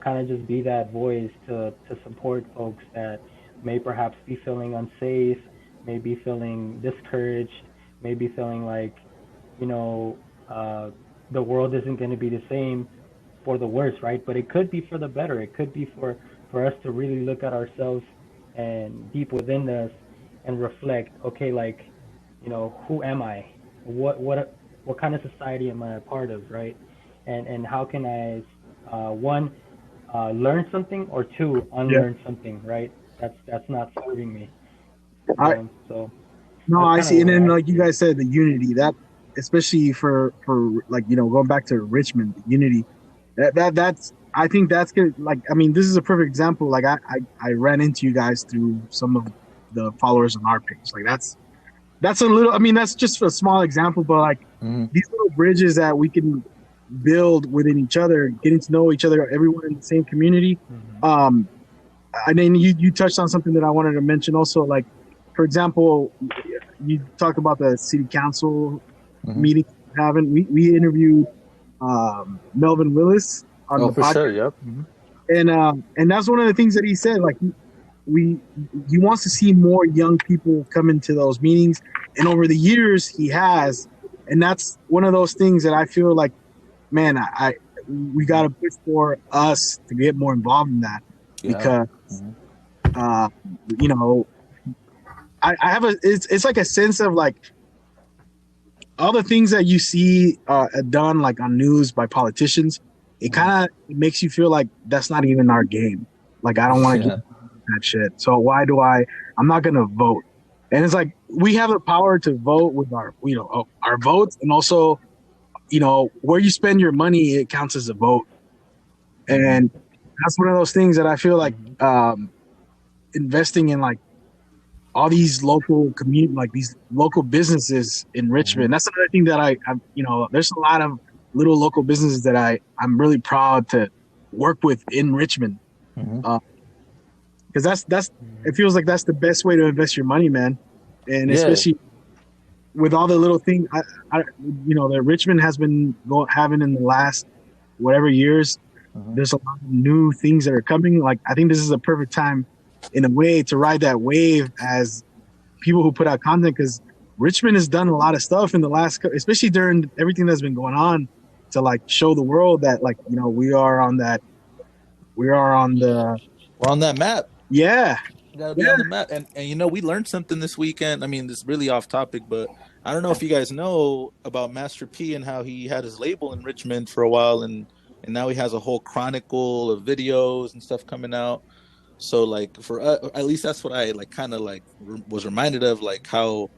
kind of just be that voice to support folks that may perhaps be feeling unsafe, may be feeling discouraged, may be feeling like, you know, the world isn't going to be the same for the worse, right? But it could be for the better. It could be for us to really look at ourselves and deep within us and reflect, okay, like, you know, who am I? What kind of society am I a part of, right? And how can I, one, learn something, or two, unlearn something, right? That's not serving me. So no, I see. And then, like you guys said, the unity, that especially for like, you know, going back to Richmond, the unity, that's I think that's good. Like, I mean, this is a perfect example. Like, I ran into you guys through some of the followers on our page. Like, that's a little. I mean, that's just a small example, but like these little bridges that we can build within each other, getting to know each other, everyone in the same community. I mean, you touched on something that I wanted to mention also. Like, for example, you talked about the city council meeting we're having. We interviewed Melvin Willis on the podcast. Sure, yep. And that's one of the things that he said. Like, he wants to see more young people come into those meetings, and over the years he has. And that's one of those things that I feel like, man, we got to push for us to get more involved in that, because you know, I have it's like a sense of like all the things that you see done like on news by politicians. It kind of makes you feel like that's not even our game. Like, I don't want to do that shit. So why do I'm not going to vote. And it's like, we have the power to vote with our, you know, our votes. And also, you know, where you spend your money, it counts as a vote. And that's one of those things that I feel like investing in, like, all these local community, like these local businesses in Richmond. That's another thing that I you know, there's a lot of little local businesses that I'm really proud to work with in Richmond. Because that's it feels like that's the best way to invest your money, man. And especially with all the little things, I you know, that Richmond has been having in the last whatever years. There's a lot of new things that are coming. Like, I think this is a perfect time, in a way, to ride that wave as people who put out content, because Richmond has done a lot of stuff in the last, especially during everything that's been going on, to like show the world that, like, you know, we're on that map. Yeah. Gotta be on the map. And you know, we learned something this weekend. I mean, this is really off topic, but I don't know if you guys know about Master P and how he had his label in Richmond for a while, and now he has a whole chronicle of videos and stuff coming out. So like, for at least that's what I like kind of like was reminded of, like how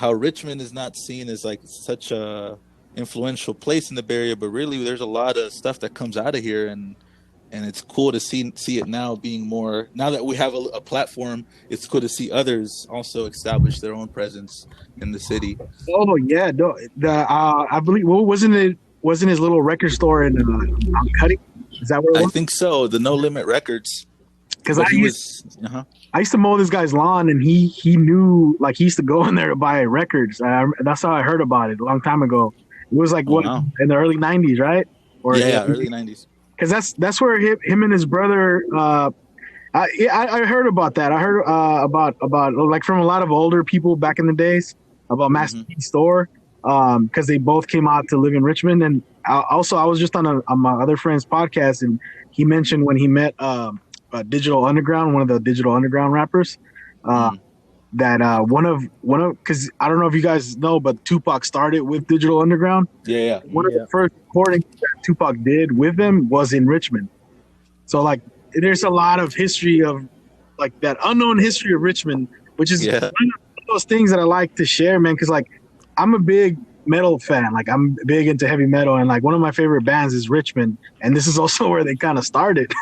Richmond is not seen as like such a influential place in the Bay Area, but really there's a lot of stuff that comes out of here, and it's cool to see it now being more, now that we have a platform. It's cool to see others also establish their own presence in the city. Oh yeah, no, I believe, well, wasn't his little record store in Cutting? Is that where it was? I think so. The No Limit Records. Because I used to mow this guy's lawn, and he knew, like, he used to go in there to buy records. That's how I heard about it a long time ago. It was like in the early '90s, right? Or early '90s. Because that's where him and his brother. I heard about that. I heard about like from a lot of older people back in the days about Master P's store, because they both came out to live in Richmond. And also, I was just on my other friend's podcast, and he mentioned when he met Digital Underground, one of the Digital Underground rappers, that one of because I don't know if you guys know, but Tupac started with Digital Underground. One of the first recordings that Tupac did with them was in Richmond. So like, there's a lot of history of like that unknown history of Richmond, which is one of those things that I like to share, man. Because like, I'm a big metal fan. Like, I'm big into heavy metal, and like one of my favorite bands is Richmond, and this is also where they kind of started.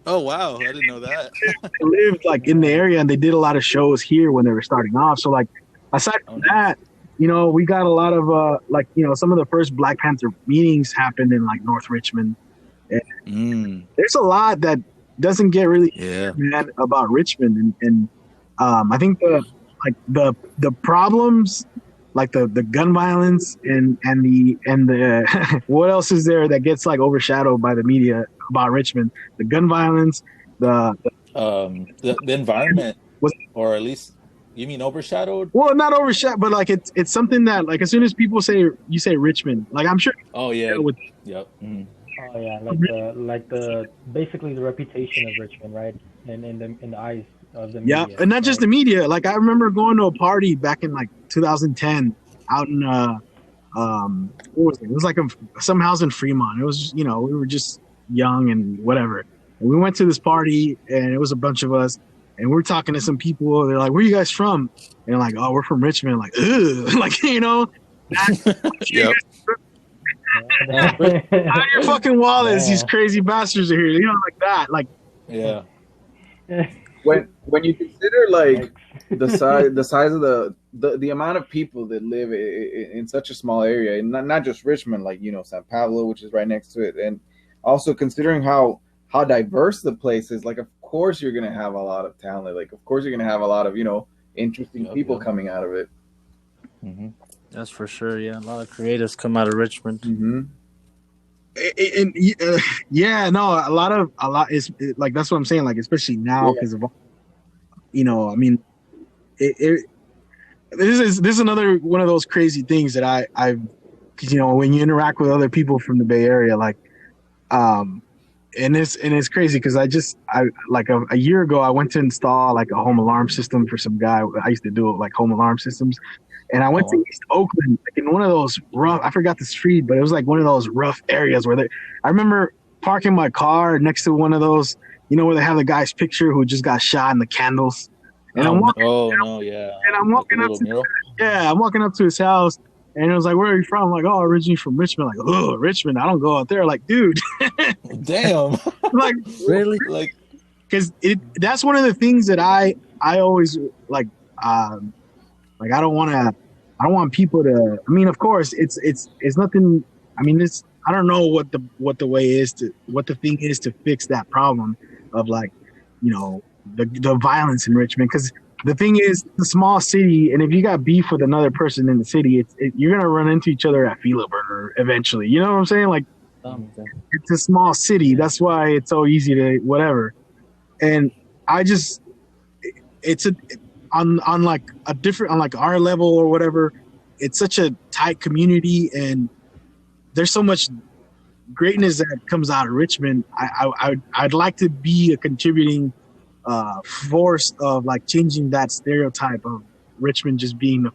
Oh wow, I didn't know that. They lived like in the area, and they did a lot of shows here when they were starting off. So like, aside from that, you know, we got a lot of like, you know, some of the first Black Panther meetings happened in like North Richmond. And there's a lot that doesn't get really mad about Richmond, and I think the problems, like the gun violence and the what else is there that gets like overshadowed by the media about Richmond? The gun violence, the environment, or at least you mean overshadowed? Well, not overshadowed, but like it's something that like as soon as people say Richmond, like I'm sure. Oh yeah. Yep. Oh yeah, like the basically the reputation of Richmond, right? And in the eyes of the media. Yeah, and not just the media. Like I remember going to a party back in like 2010 out in what was it? It was like some house in Fremont. It was, you know, we were just young and whatever. And we went to this party and it was a bunch of us and we're talking to some people. They're like, "Where are you guys from?" And they're like, "Oh, we're from Richmond." Like, ugh, like, you know. Yep. Out of your fucking wallets, these crazy bastards are here. You know, like that. Like, yeah. When you consider like the size of the amount of people that live in such a small area, and not just Richmond, like, you know, San Pablo, which is right next to it, and also considering how diverse the place is, like, of course you're gonna have a lot of talent. Like, of course you're gonna have a lot of, you know, interesting people coming out of it. Mm-hmm. That's for sure. Yeah, a lot of creatives come out of Richmond. Mm-hmm. And a lot is like, that's what I'm saying. Like, especially now because of, you know, I mean, this is another one of those crazy things that I've, you know, when you interact with other people from the Bay Area, like, and it's crazy because I like a year ago I went to install like a home alarm system for some guy. I used to do like home alarm systems. And I went to East Oakland, like in one of those rough, I forgot the street, but it was like one of those rough areas where I remember parking my car next to one of those, you know, where they have the guy's picture who just got shot in the candles. And I'm walking, And I'm walking I'm walking up to his house and it was like, "Where are you from?" I'm like, "Oh, originally from Richmond." Like, "Oh, Richmond, I don't go out there." Like, dude. Damn. Like, really? Like, because that's one of the things that I always like, like I don't want people to. I mean, of course, it's nothing. I mean, I don't know what the thing is to fix that problem of, like, you know, the violence in Richmond. Because the thing is, the small city, and if you got beef with another person in the city, you're gonna run into each other at Fila Burger eventually. You know what I'm saying? Like, it's a small city. That's why it's so easy to whatever. And I just, on like a different, on like our level or whatever, it's such a tight community and there's so much greatness that comes out of Richmond. I'd like to be a contributing force of like changing that stereotype of Richmond just being a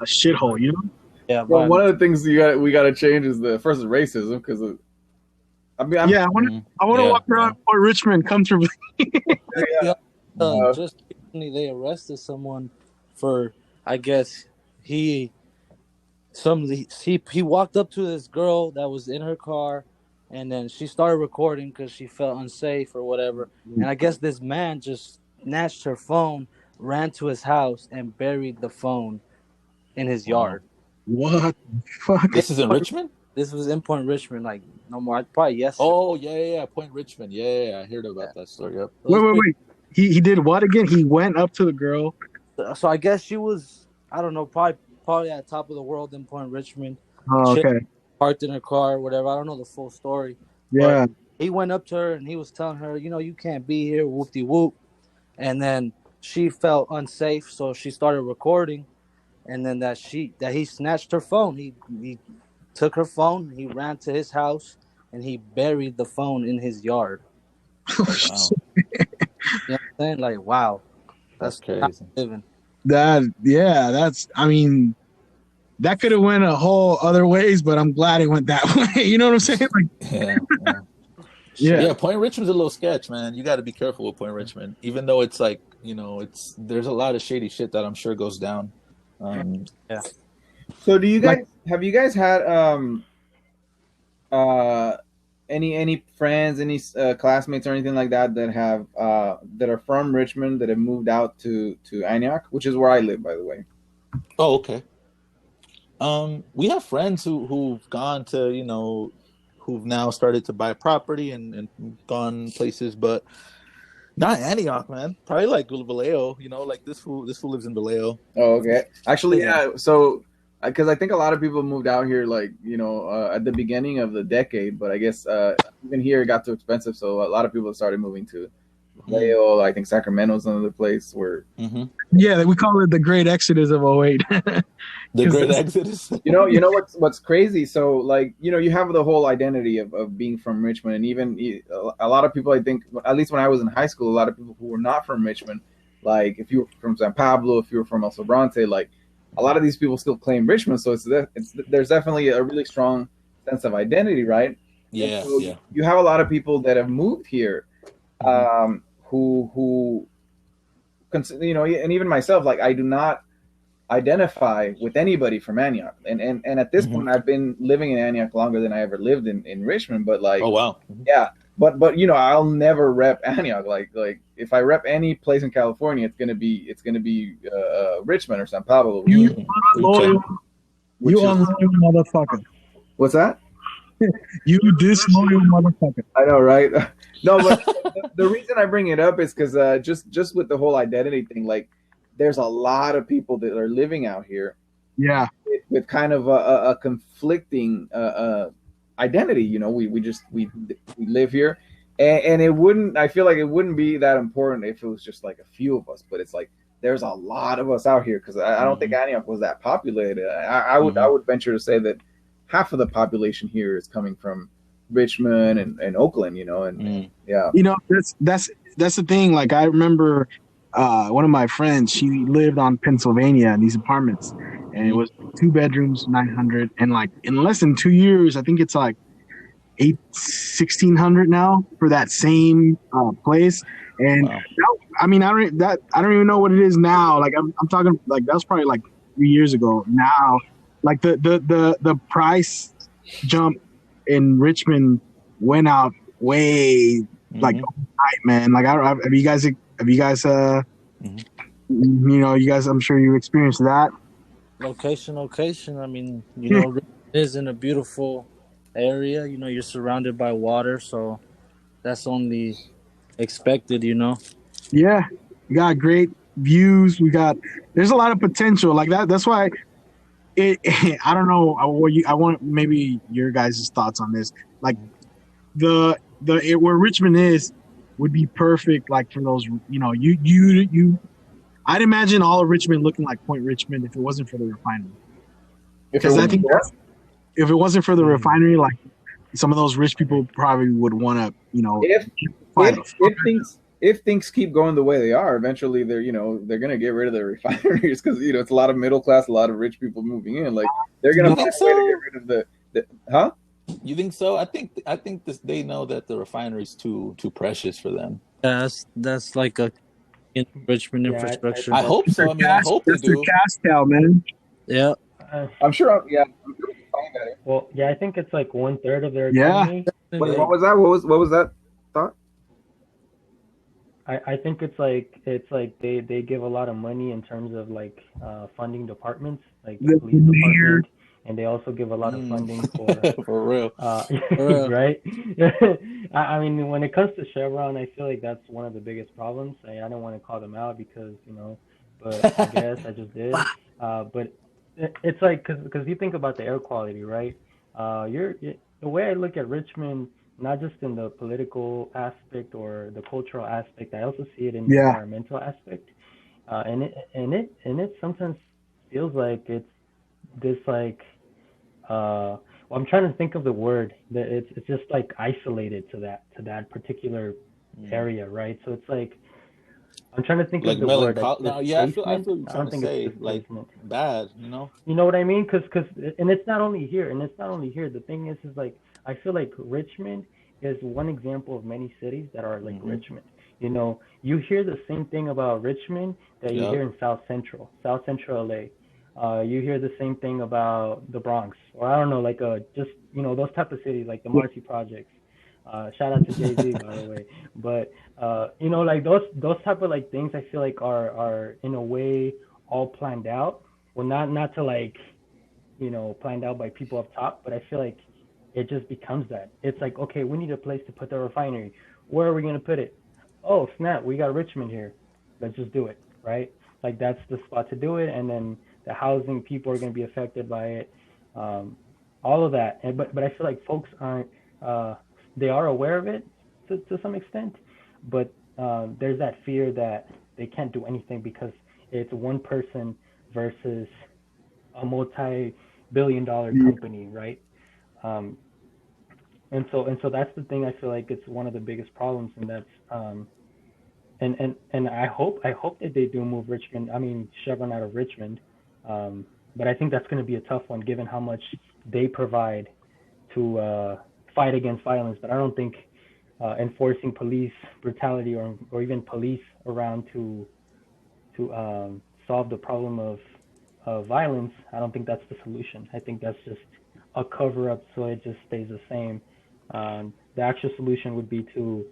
shithole, you know? Yeah. Well, one of the things we got to change is the racism, because I want to walk around Port Richmond comfortably. Just recently they arrested someone for, I guess he walked up to this girl that was in her car, and then she started recording because she felt unsafe or whatever. And I guess this man just snatched her phone, ran to his house, and buried the phone in his yard. What the fuck? This is in Richmond? This was in Point Richmond, like no more. Probably yesterday. Oh yeah, Point Richmond. Yeah, I heard about that story. Yep. Wait. He did what again? He went up to the girl. So I guess she was, I don't know, probably at the top of the world in Point Richmond. Oh, okay. Parked in her car or whatever. I don't know the full story. Yeah. But he went up to her and he was telling her, you know, you can't be here, whoop-de-whoop. And then she felt unsafe, so she started recording. And then that he snatched her phone. He took her phone, he ran to his house, and he buried the phone in his yard. Wow. You know what I'm saying? Like, wow. That's crazy. I mean, that could have went a whole other ways, but I'm glad it went that way. You know what I'm saying? Like, yeah. Point Richmond's a little sketch, man. You got to be careful with Point Richmond, even though it's like, you know, there's a lot of shady shit that I'm sure goes down. So do you guys have you guys had any friends, any classmates or anything like that have that are from Richmond that have moved out to Antioch, which is where I live, by the way? Oh, okay. We have friends who've gone to, who've now started to buy property and gone places, but not Antioch, man. Probably like Vallejo, like this fool lives in Vallejo. Oh, okay. Actually, Yeah. yeah. So, because I think a lot of people moved out here, like at the beginning of the decade, but I guess even here it got too expensive, so a lot of people started moving to Vallejo. I think Sacramento's another place where Yeah, we call it the Great Exodus of '08. The Great Exodus. you know what's crazy. So like you have the whole identity of being from Richmond, and even a lot of people, I think, at least when I was in high school, a lot of people who were not from Richmond, like if you were from San Pablo, if you were from El Sobrante, like a lot of these people still claim Richmond. So there's definitely a really strong sense of identity, right? Yeah, so yeah. You have a lot of people that have moved here, who and even myself, like I do not identify with anybody from Antioch, and at this point I've been living in Antioch longer than I ever lived in Richmond, but like, oh wow, yeah, but I'll never rep Antioch. Like if I rep any place in California, it's gonna be Richmond or San Pablo. You unloyal motherfucker. What's that? You disloyal motherfucker. I know, right? No, but the reason I bring it up is because just with the whole identity thing, like there's a lot of people that are living out here, yeah, with kind of a conflicting identity. We live here, and I feel like it wouldn't be that important if it was just like a few of us, but it's like there's a lot of us out here because I don't think Antioch was that populated. I would venture to say that half of the population here is coming from Richmond and Oakland, yeah. That's the thing. Like I remember one of my friends, she lived on Pennsylvania in these apartments, and it was 2 bedrooms, 900, and like in less than 2 years, I think it's like 1,600 now for that same place. And wow. I don't even know what it is now. Like I'm talking like that was probably like 3 years ago. Now, like the price jump in Richmond went out way like overnight, man. Like have you guys you guys I'm sure you experienced that. Location. I mean, it is in a beautiful area. You're surrounded by water, so that's only expected. Yeah, we got great views. There's a lot of potential like that. That's why I don't know. I want maybe your guys' thoughts on this. Like where Richmond is would be perfect. Like for those, I'd imagine all of Richmond looking like Point Richmond if it wasn't for the refinery. Because I think if it wasn't for the refinery, like some of those rich people probably would want to, if things keep going the way they are, eventually they're going to get rid of the refineries because it's a lot of middle class, a lot of rich people moving in. Like they're going to find a way to get rid of the huh? You think so? I think they know that the refinery's too precious for them. That's like a Richmond infrastructure. I hope so. I mean, I hope they do. Cash cow, man. Yeah, I'm sure. Yeah. Well, yeah, I think it's like 1/3 of their economy. Yeah. What was that? What was that thought? I think it's like they give a lot of money in terms of like funding departments, like the police department, and they also give a lot of funding for real. Right? I mean, when it comes to Chevron, I feel like that's one of the biggest problems. I don't want to call them out because but I guess I just did. But it's like because you think about the air quality, right? The way I look at Richmond, not just in the political aspect or the cultural aspect, I also see it in the environmental aspect. And it sometimes feels like it's this like I'm trying to think of the word that it's just like isolated to that particular area, right? So it's like I'm trying to think like of the word. I feel you're trying to say like bad, You know what I mean? Because and it's not only here, The thing is like I feel like Richmond is one example of many cities that are like Richmond. You hear the same thing about Richmond that you hear in South Central LA. You hear the same thing about the Bronx, or I don't know, like just those type of cities, like the Marcy Projects. Shout out to Jay-Z, by the way. But like those type of like things, I feel like are in a way all planned out. Well, not to like planned out by people up top. But I feel like it just becomes that. It's like, okay, we need a place to put the refinery. Where are we going to put it? Oh, snap, we got Richmond here. Let's just do it, right? Like, that's the spot to do it. And then the housing, people are going to be affected by it. All of that. But I feel like folks aren't, they are aware of it to some extent, but there's that fear that they can't do anything because it's one person versus a multi-billion-dollar company, right? And so that's the thing. I feel like it's one of the biggest problems, and that's and I hope that they do move Chevron out of Richmond, but I think that's going to be a tough one given how much they provide to fight against violence. But I don't think enforcing police brutality or even police around to solve the problem of violence, I don't think that's the solution. I think that's just a cover-up so it just stays the same. The actual solution would be to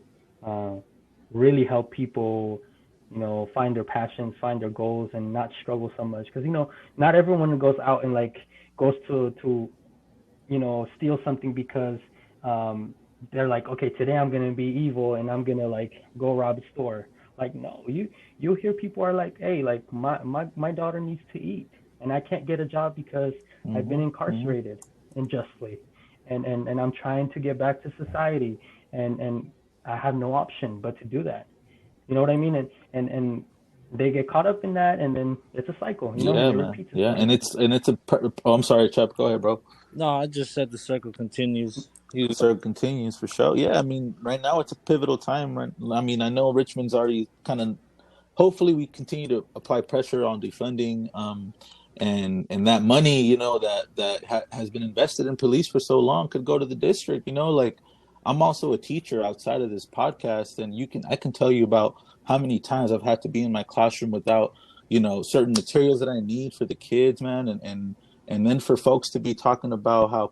really help people, find their passions, find their goals, and not struggle so much. Because, not everyone goes out and goes to steal something because they're like, okay, today I'm going to be evil and I'm going to go rob a store. Like, no, you'll hear people are like, hey, my daughter needs to eat and I can't get a job because I've been incarcerated unjustly. And I'm trying to get back to society and I have no option but to do that. You know what I mean? And they get caught up in that, and then it's a cycle. Yeah, man. Yeah, and it's oh, I'm sorry, Chuck. Go ahead, bro. No, I just said the circle continues. The circle continues for sure. Yeah, I mean, right now it's a pivotal time. Right? I mean, I know Richmond's already kind of. Hopefully, we continue to apply pressure on defunding, and that money, that has been invested in police for so long could go to the district. I'm also a teacher outside of this podcast, and I can tell you about how many times I've had to be in my classroom without, certain materials that I need for the kids, man. And then for folks to be talking about how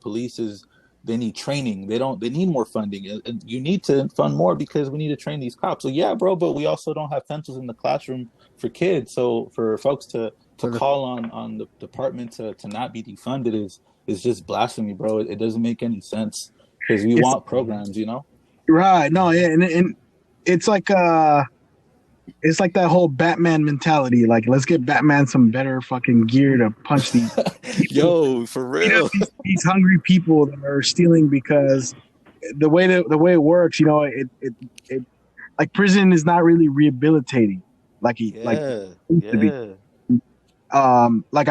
they need training. They need more funding, and you need to fund more because we need to train these cops. So yeah, bro, but we also don't have pencils in the classroom for kids. So for folks to call on the department to not be defunded is just blasphemy, bro. It doesn't make any sense. Because we want programs, Right. No, yeah, and it's like that whole Batman mentality. Like, let's get Batman some better fucking gear to punch these yo, for real. These hungry people that are stealing, because the way it works, it like prison is not really rehabilitating. Like I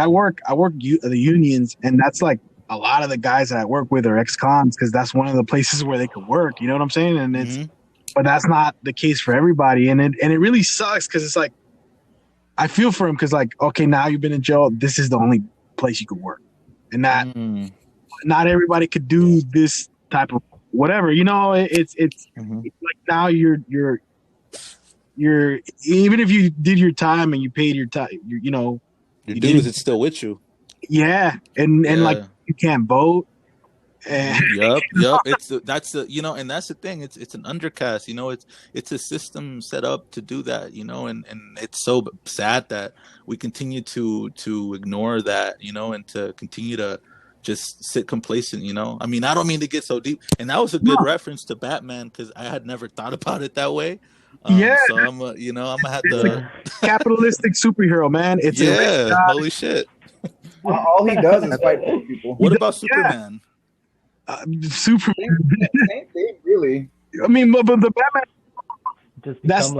work the unions, and that's like a lot of the guys that I work with are ex-cons because that's one of the places where they could work. You know what I'm saying? And but that's not the case for everybody. And it really sucks because it's like, I feel for him because okay, now you've been in jail. This is the only place you could work. And not everybody could do this type of whatever, it's like now you're even if you did your time and you paid your time, your dues is still with you. Yeah. And you can't vote. Yep. That's and that's the thing. It's an undercast. It's a system set up to do that. And it's so sad that we continue to ignore that. And to continue to just sit complacent. I mean, I don't mean to get so deep. And that was a good reference to Batman because I had never thought about it that way. So I'm gonna have to capitalistic superhero, man. It's holy shit. All he does is fight poor people. What about Superman? Superman, same thing, really. I mean, but the Batman,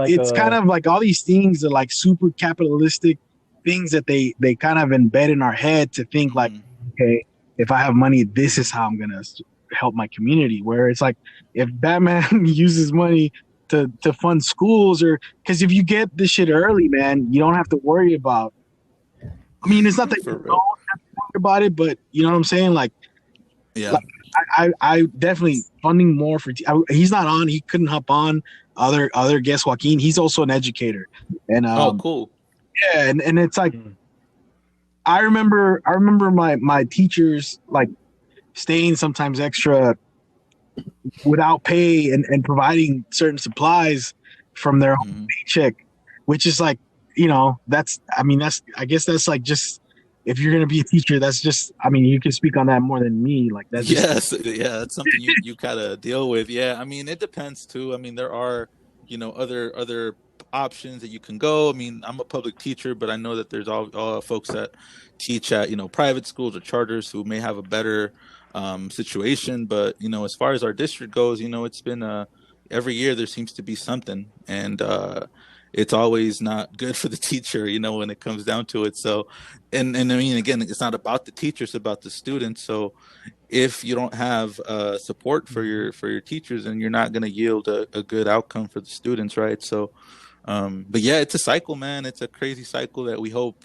it's kind of like all these things are like super capitalistic things that they kind of embed in our head to think like, okay, if I have money, this is how I'm gonna help my community. Where it's like, if Batman uses money to fund schools, or because if you get this shit early, man, you don't have to worry about. I mean, it's not that you don't have to worry about it, but you know what I'm saying? Like, yeah. Like, I definitely funding more for. He's not on. He couldn't hop on. Other guest Joaquin. He's also an educator. And cool. Yeah, and it's like, I remember my teachers like staying sometimes extra without pay and providing certain supplies from their own paycheck, which is like, I guess that's like just if you're gonna be a teacher, that's just, I mean, you can speak on that more than me. Like that's yes, yeah, that's something you gotta deal with. Yeah, I mean, it depends too. I mean, there are, other options that you can go. I mean, I'm a public teacher, but I know that there's all folks that teach at private schools or charters who may have a better situation. But as far as our district goes, it's been every year there seems to be something, and it's always not good for the teacher, when it comes down to it. So, and I mean, again, it's not about the teacher, it's about the students. So if you don't have support for your teachers, then you're not going to yield a good outcome for the students, right? So, but yeah, it's a cycle, man. It's a crazy cycle that we hope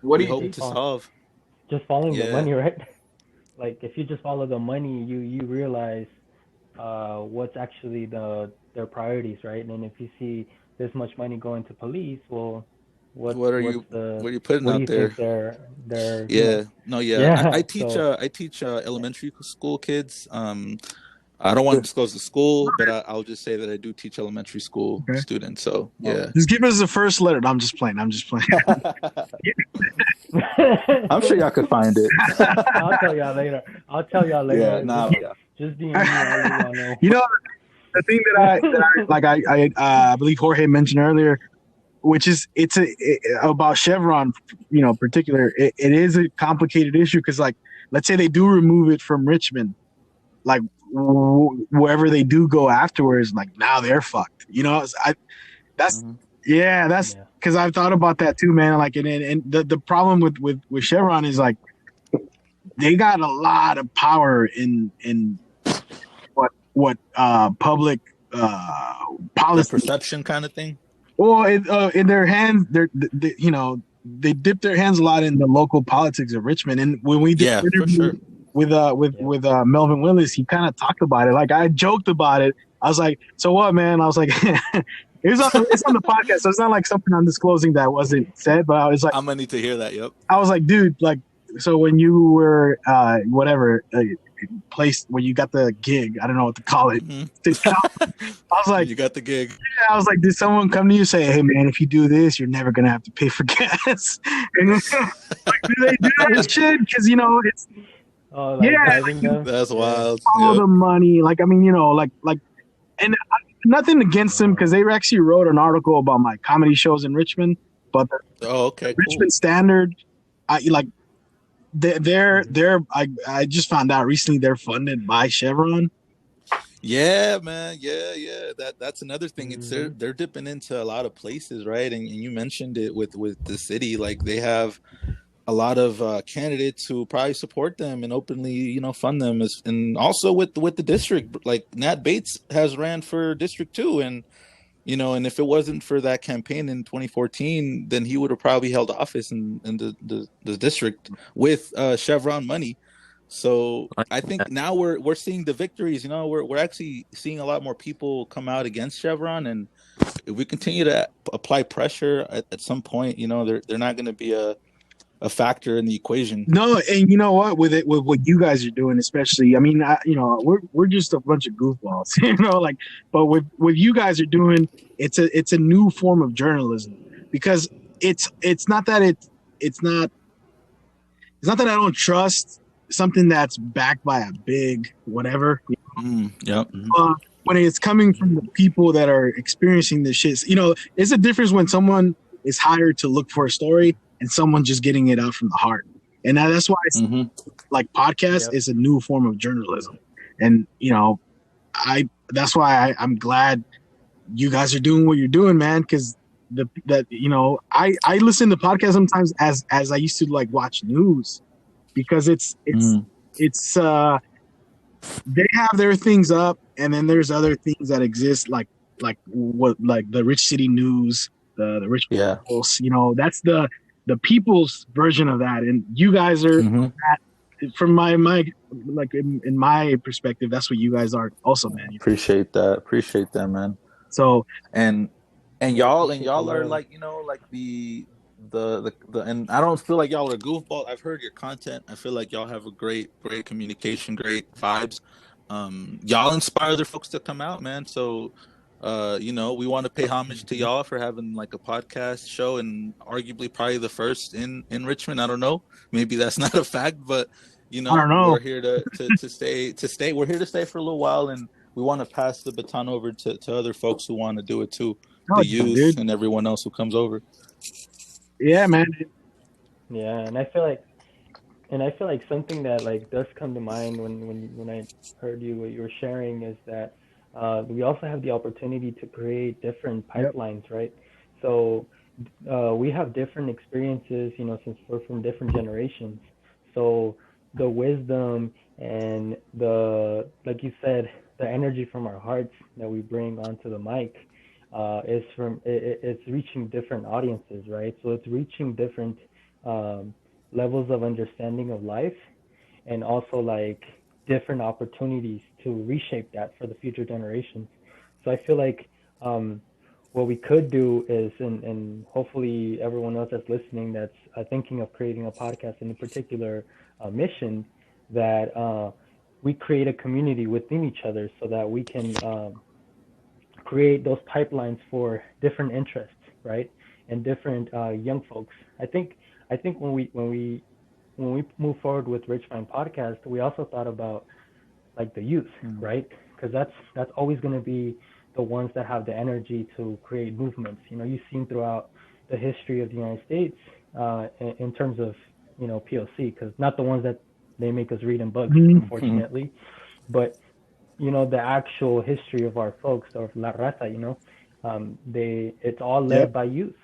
to solve. Just following the money, right? Like if you just follow the money, you realize what's actually their priorities, right? And if you see this much money going to police, well, what are you putting out there? I teach elementary school kids. I don't want to disclose the school, but I'll just say that I do teach elementary school students. So yeah, just give us the first letter. No, I'm just playing. I'm sure y'all could find it. I'll tell y'all later. Yeah, yeah. Just DM me. The thing that I believe Jorge mentioned earlier, which is about Chevron, particular. It is a complicated issue because, like, let's say they do remove it from Richmond, like wherever they do go afterwards, like now they're fucked. That's because I've thought about that too, man. Like, and the problem with Chevron is like they got a lot of power in what public policy, the perception kind of thing. Well, in their hands, they dip their hands a lot in the local politics of Richmond. And when we did an interview with Melvin Willis, he kind of talked about it. Like I joked about it. I was like, "So what, man?" I was like, it's on the podcast, so it's not like something I'm disclosing that wasn't said. But I was like, I'm gonna need to hear that. Yep. I was like, dude, like, so when you were place where you got the gig, I don't know what to call it. I was like, you got the gig. Yeah, I was like, did someone come to you and say, "Hey man, if you do this, you're never gonna have to pay for gas"? And like, do they do that shit? Because it's that's wild. Follow the money, like I mean, and nothing against them because they actually wrote an article about my comedy shows in Richmond, but Richmond Standard, I just found out recently they're funded by Chevron. Yeah, man. Yeah. That's another thing. It's they're dipping into a lot of places, right? And you mentioned it with the city. Like they have a lot of candidates who probably support them and openly, fund them. And also with the district, like Nat Bates has ran for District 2, and and if it wasn't for that campaign in 2014, then he would have probably held office in the district with Chevron money. So I think now we're seeing the victories. We're actually seeing a lot more people come out against Chevron, and if we continue to apply pressure at some point, they're not going to be a factor in the equation. No, and you know what? With what you guys are doing, especially, I mean, we're just a bunch of goofballs, but with what you guys are doing, it's a new form of journalism because it's not that I don't trust something that's backed by a big whatever. When it's coming from the people that are experiencing this shit, it's a difference when someone is hired to look for a story and someone just getting it out from the heart. And that's why like podcast is a new form of journalism. And, that's why I'm glad you guys are doing what you're doing, man. Cause I listen to podcasts sometimes as I used to like watch news because it's they have their things up and then there's other things that exist like the Rich City News, the Richmond Pulse, that's the people's version of that, and you guys are from my like in my perspective, that's what you guys are also, man. Appreciate that, man. So and y'all are like like the and I don't feel like y'all are goofball. I've heard your content. I feel like y'all have a great communication, great vibes. Y'all inspire other folks to come out, man. So We want to pay homage to y'all for having like a podcast show, and arguably probably the first in Richmond. I don't know, maybe that's not a fact, but I don't know. we're here to stay. We're here to stay for a little while, and we want to pass the baton over to other folks who want to do it too, the youth dude. and everyone else who comes over. Yeah, man. Yeah, and I feel like something that like does come to mind when I heard what you were sharing is that we also have the opportunity to create different pipelines, right? So we have different experiences, since we're from different generations. So the wisdom and like you said, the energy from our hearts that we bring onto the mic it's reaching different audiences, right? So it's reaching different levels of understanding of life, and also like different opportunities to reshape that for the future generations. So I feel like what we could do is, and hopefully everyone else that's listening that's thinking of creating a podcast in a particular mission, that we create a community within each other so that we can create those pipelines for different interests, right? And different young folks. I think when we move forward with Richminded Podcast, we also thought about like the youth, right? Because that's always going to be the ones that have the energy to create movements. You've seen throughout the history of the United States in terms of POC, because not the ones that they make us read in books, unfortunately, but the actual history of our folks, or La Raza, it's all led by youth,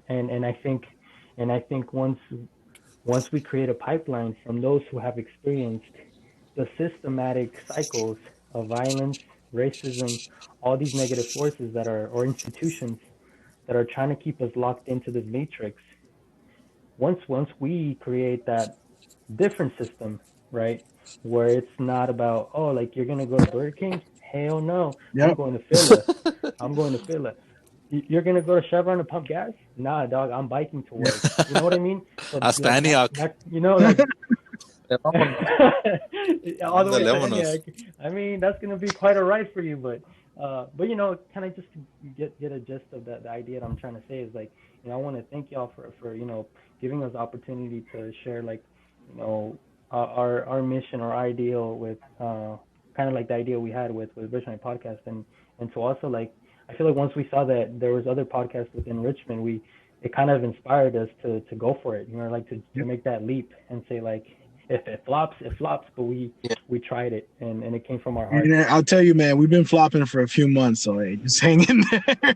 and I think once we create a pipeline from those who have experienced the systematic cycles of violence, racism, all these negative forces or institutions that are trying to keep us locked into this matrix. Once we create that different system, right, where it's not about, like you're gonna go to Burger King? Hell no. Yep. I'm going to Philly. You're gonna go to Chevron to pump gas? Nah, dog. I'm biking to work. You know what I mean? So hasta Antioch. All the way to Antioch. I mean, that's gonna be quite a ride for you, but kind of just to get a gist of the idea that I'm trying to say is like, I want to thank y'all for giving us the opportunity to share our mission or ideal with kind of like the idea we had with Richminded Podcast, and to also like, I feel like once we saw that there was other podcasts within Richmond, it kind of inspired us to go for it, like to make that leap and say like, if it flops, it flops, but we tried it, and it came from our heart. I'll tell you, man, we've been flopping for a few months, so hey, just hang in there.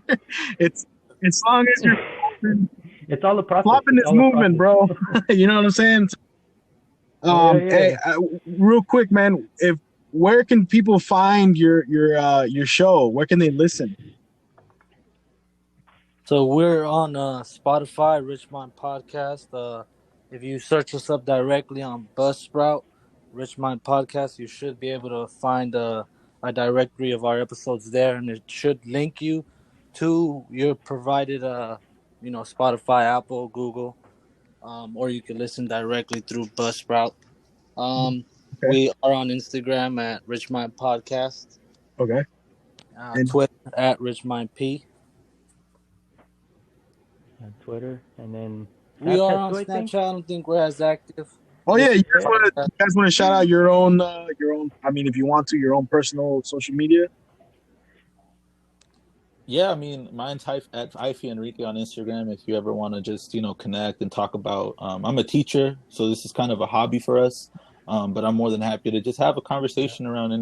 It's as long as you're flopping, it's all the process. Flopping is movement, bro. You know what I'm saying? Hey, real quick, man, where can people find your show? Where can they listen? So we're on Spotify, Richminded Podcast. If you search us up directly on Buzzsprout, Richminded Podcast, you should be able to find a directory of our episodes there, and it should link you to your provided, Spotify, Apple, Google, or you can listen directly through Buzzsprout. Okay. We are on Instagram at Richminded Podcast. Okay. Twitter at RichmindP. On Twitter, and then we are on Snapchat. I don't think we're as active. Oh yeah, you guys want to shout out your own? I mean, if you want to, your own personal social media. Yeah, I mean, mine's at Ify Enrique on Instagram. If you ever want to just connect and talk about, I'm a teacher, so this is kind of a hobby for us. But I'm more than happy to just have a conversation around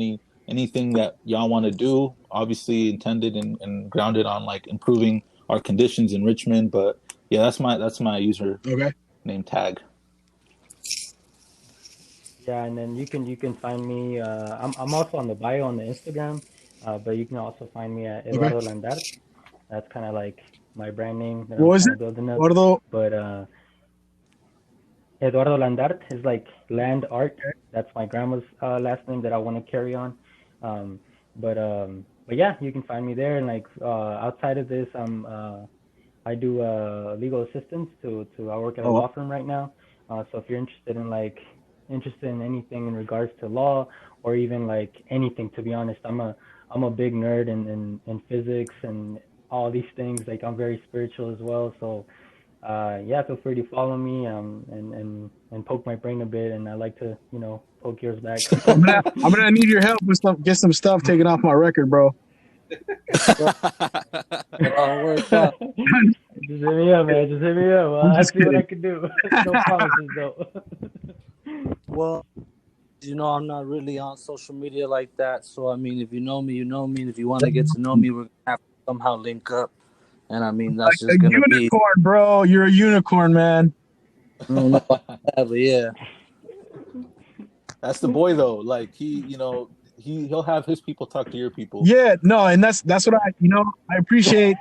anything that y'all want to do. Obviously, intended and grounded on like improving our conditions in Richmond. But yeah, that's my user name tag. Yeah, and then you can find me. I'm also on the bio on the Instagram, but you can also find me at Eduardo Landart. That's kind of like my brand name. That what is it? Eduardo. But Eduardo Landart is like land art. That's my grandma's last name that I want to carry on. But yeah, you can find me there. And like outside of this, I do legal assistance to I work at a law firm right now. So if you're interested in anything in regards to law, or even like anything, to be honest, I'm I'm a big nerd in physics and all these things. Like, I'm very spiritual as well. So yeah, feel free to follow me and poke my brain a bit. And I like to, you know, poke yours back. I'm gonna need your help with get some stuff taken off my record, bro. Just hit me up, man. Just hit me up. I'll see what I can do. No promises, though. Well, you know, I'm not really on social media like that. So, I mean, if you know me, you know me. And if you want to get to know me, we're going to have to somehow link up. And, I mean, that's just going to be... unicorn, bro. You're a unicorn, man. I don't know about that, but yeah. That's the boy, though. Like, he, you know, he'll have his people talk to your people. Yeah, no, and that's what I appreciate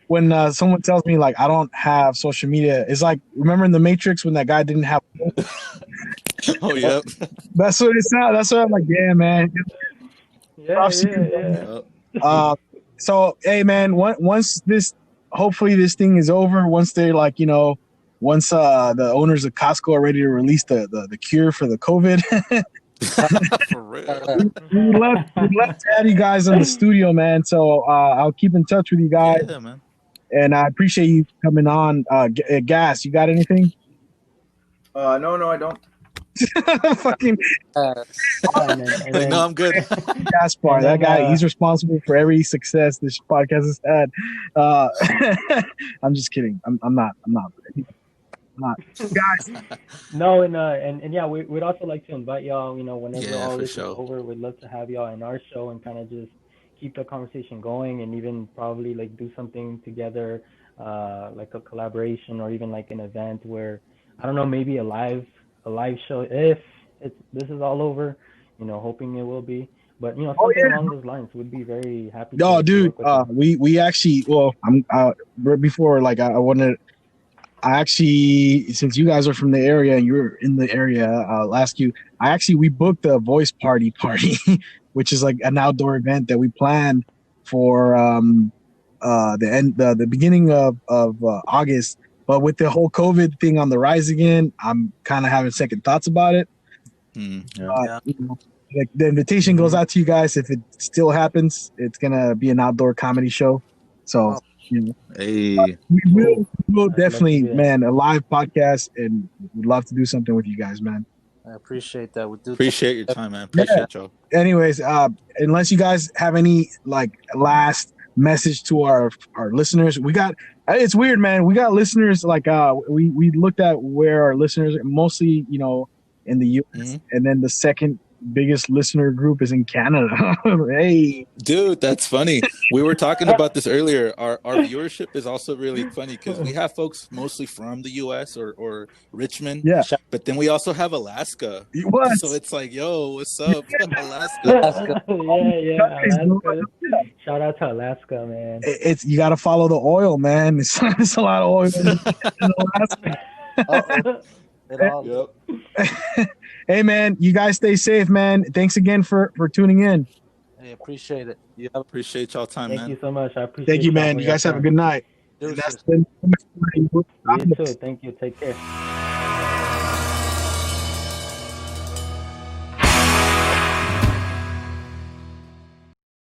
when someone tells me, like, I don't have social media. It's like, remember in The Matrix when that guy didn't have... Oh, yep. That's what it sounds. That's what I'm like, yeah, man. Yeah. So, hey, man, once hopefully this thing is over, once they're like, you know, once the owners of Costco are ready to release the cure for the COVID, For real. we'd love to have you guys in the studio, man. So I'll keep in touch with you guys. Yeah, man. And I appreciate you coming on. Gas, you got anything? No, I don't. Fucking No, I'm good. Gaspar, that guy, he's responsible for every success this podcast has had. I'm just kidding. I'm not. Guys. No, and yeah, we'd also like to invite y'all, you know, whenever all for this sure. is over, we'd love to have y'all in our show and kind of just keep the conversation going, and even probably like do something together, like a collaboration or even like an event where, I don't know, maybe a live show if this is all over, you know, hoping it will be. But, you know, something along those lines, we'd be very happy. No, dude, we actually, well, I'm before, like, I actually, since you guys are from the area and you're in the area, I'll ask you, we booked the Voice Party, which is like an outdoor event that we planned for the beginning of August. But with the whole COVID thing on the rise again, I'm kind of having second thoughts about it. Yeah. You know, like, the invitation goes out to you guys. If it still happens, it's gonna be an outdoor comedy show. So, you know, Hey. we will definitely, man, a live podcast, and we'd love to do something with you guys, man. I appreciate that. We do Appreciate your time, man. Appreciate y'all. Anyways, unless you guys have any like last message to our listeners, it's weird, man. We got listeners like we looked at where our listeners are, mostly, you know, in the US, and then the second biggest listener group is in Canada. Hey, dude, that's funny. We were talking about this earlier. Our viewership is also really funny because we have folks mostly from the US or Richmond. Yeah. But then we also have Alaska. What? So it's like, yo, what's up, Alaska? Alaska. Shout out to Alaska, man. It's you got to follow the oil, man. It's a lot of oil in Alaska. Yep. Hey, man, you guys stay safe, man. Thanks again for tuning in. Hey, appreciate it. Yeah, appreciate y'all time, man. Thank you so much. I appreciate it. Thank you, man. You guys have a good night. You too. Thank you. Take care.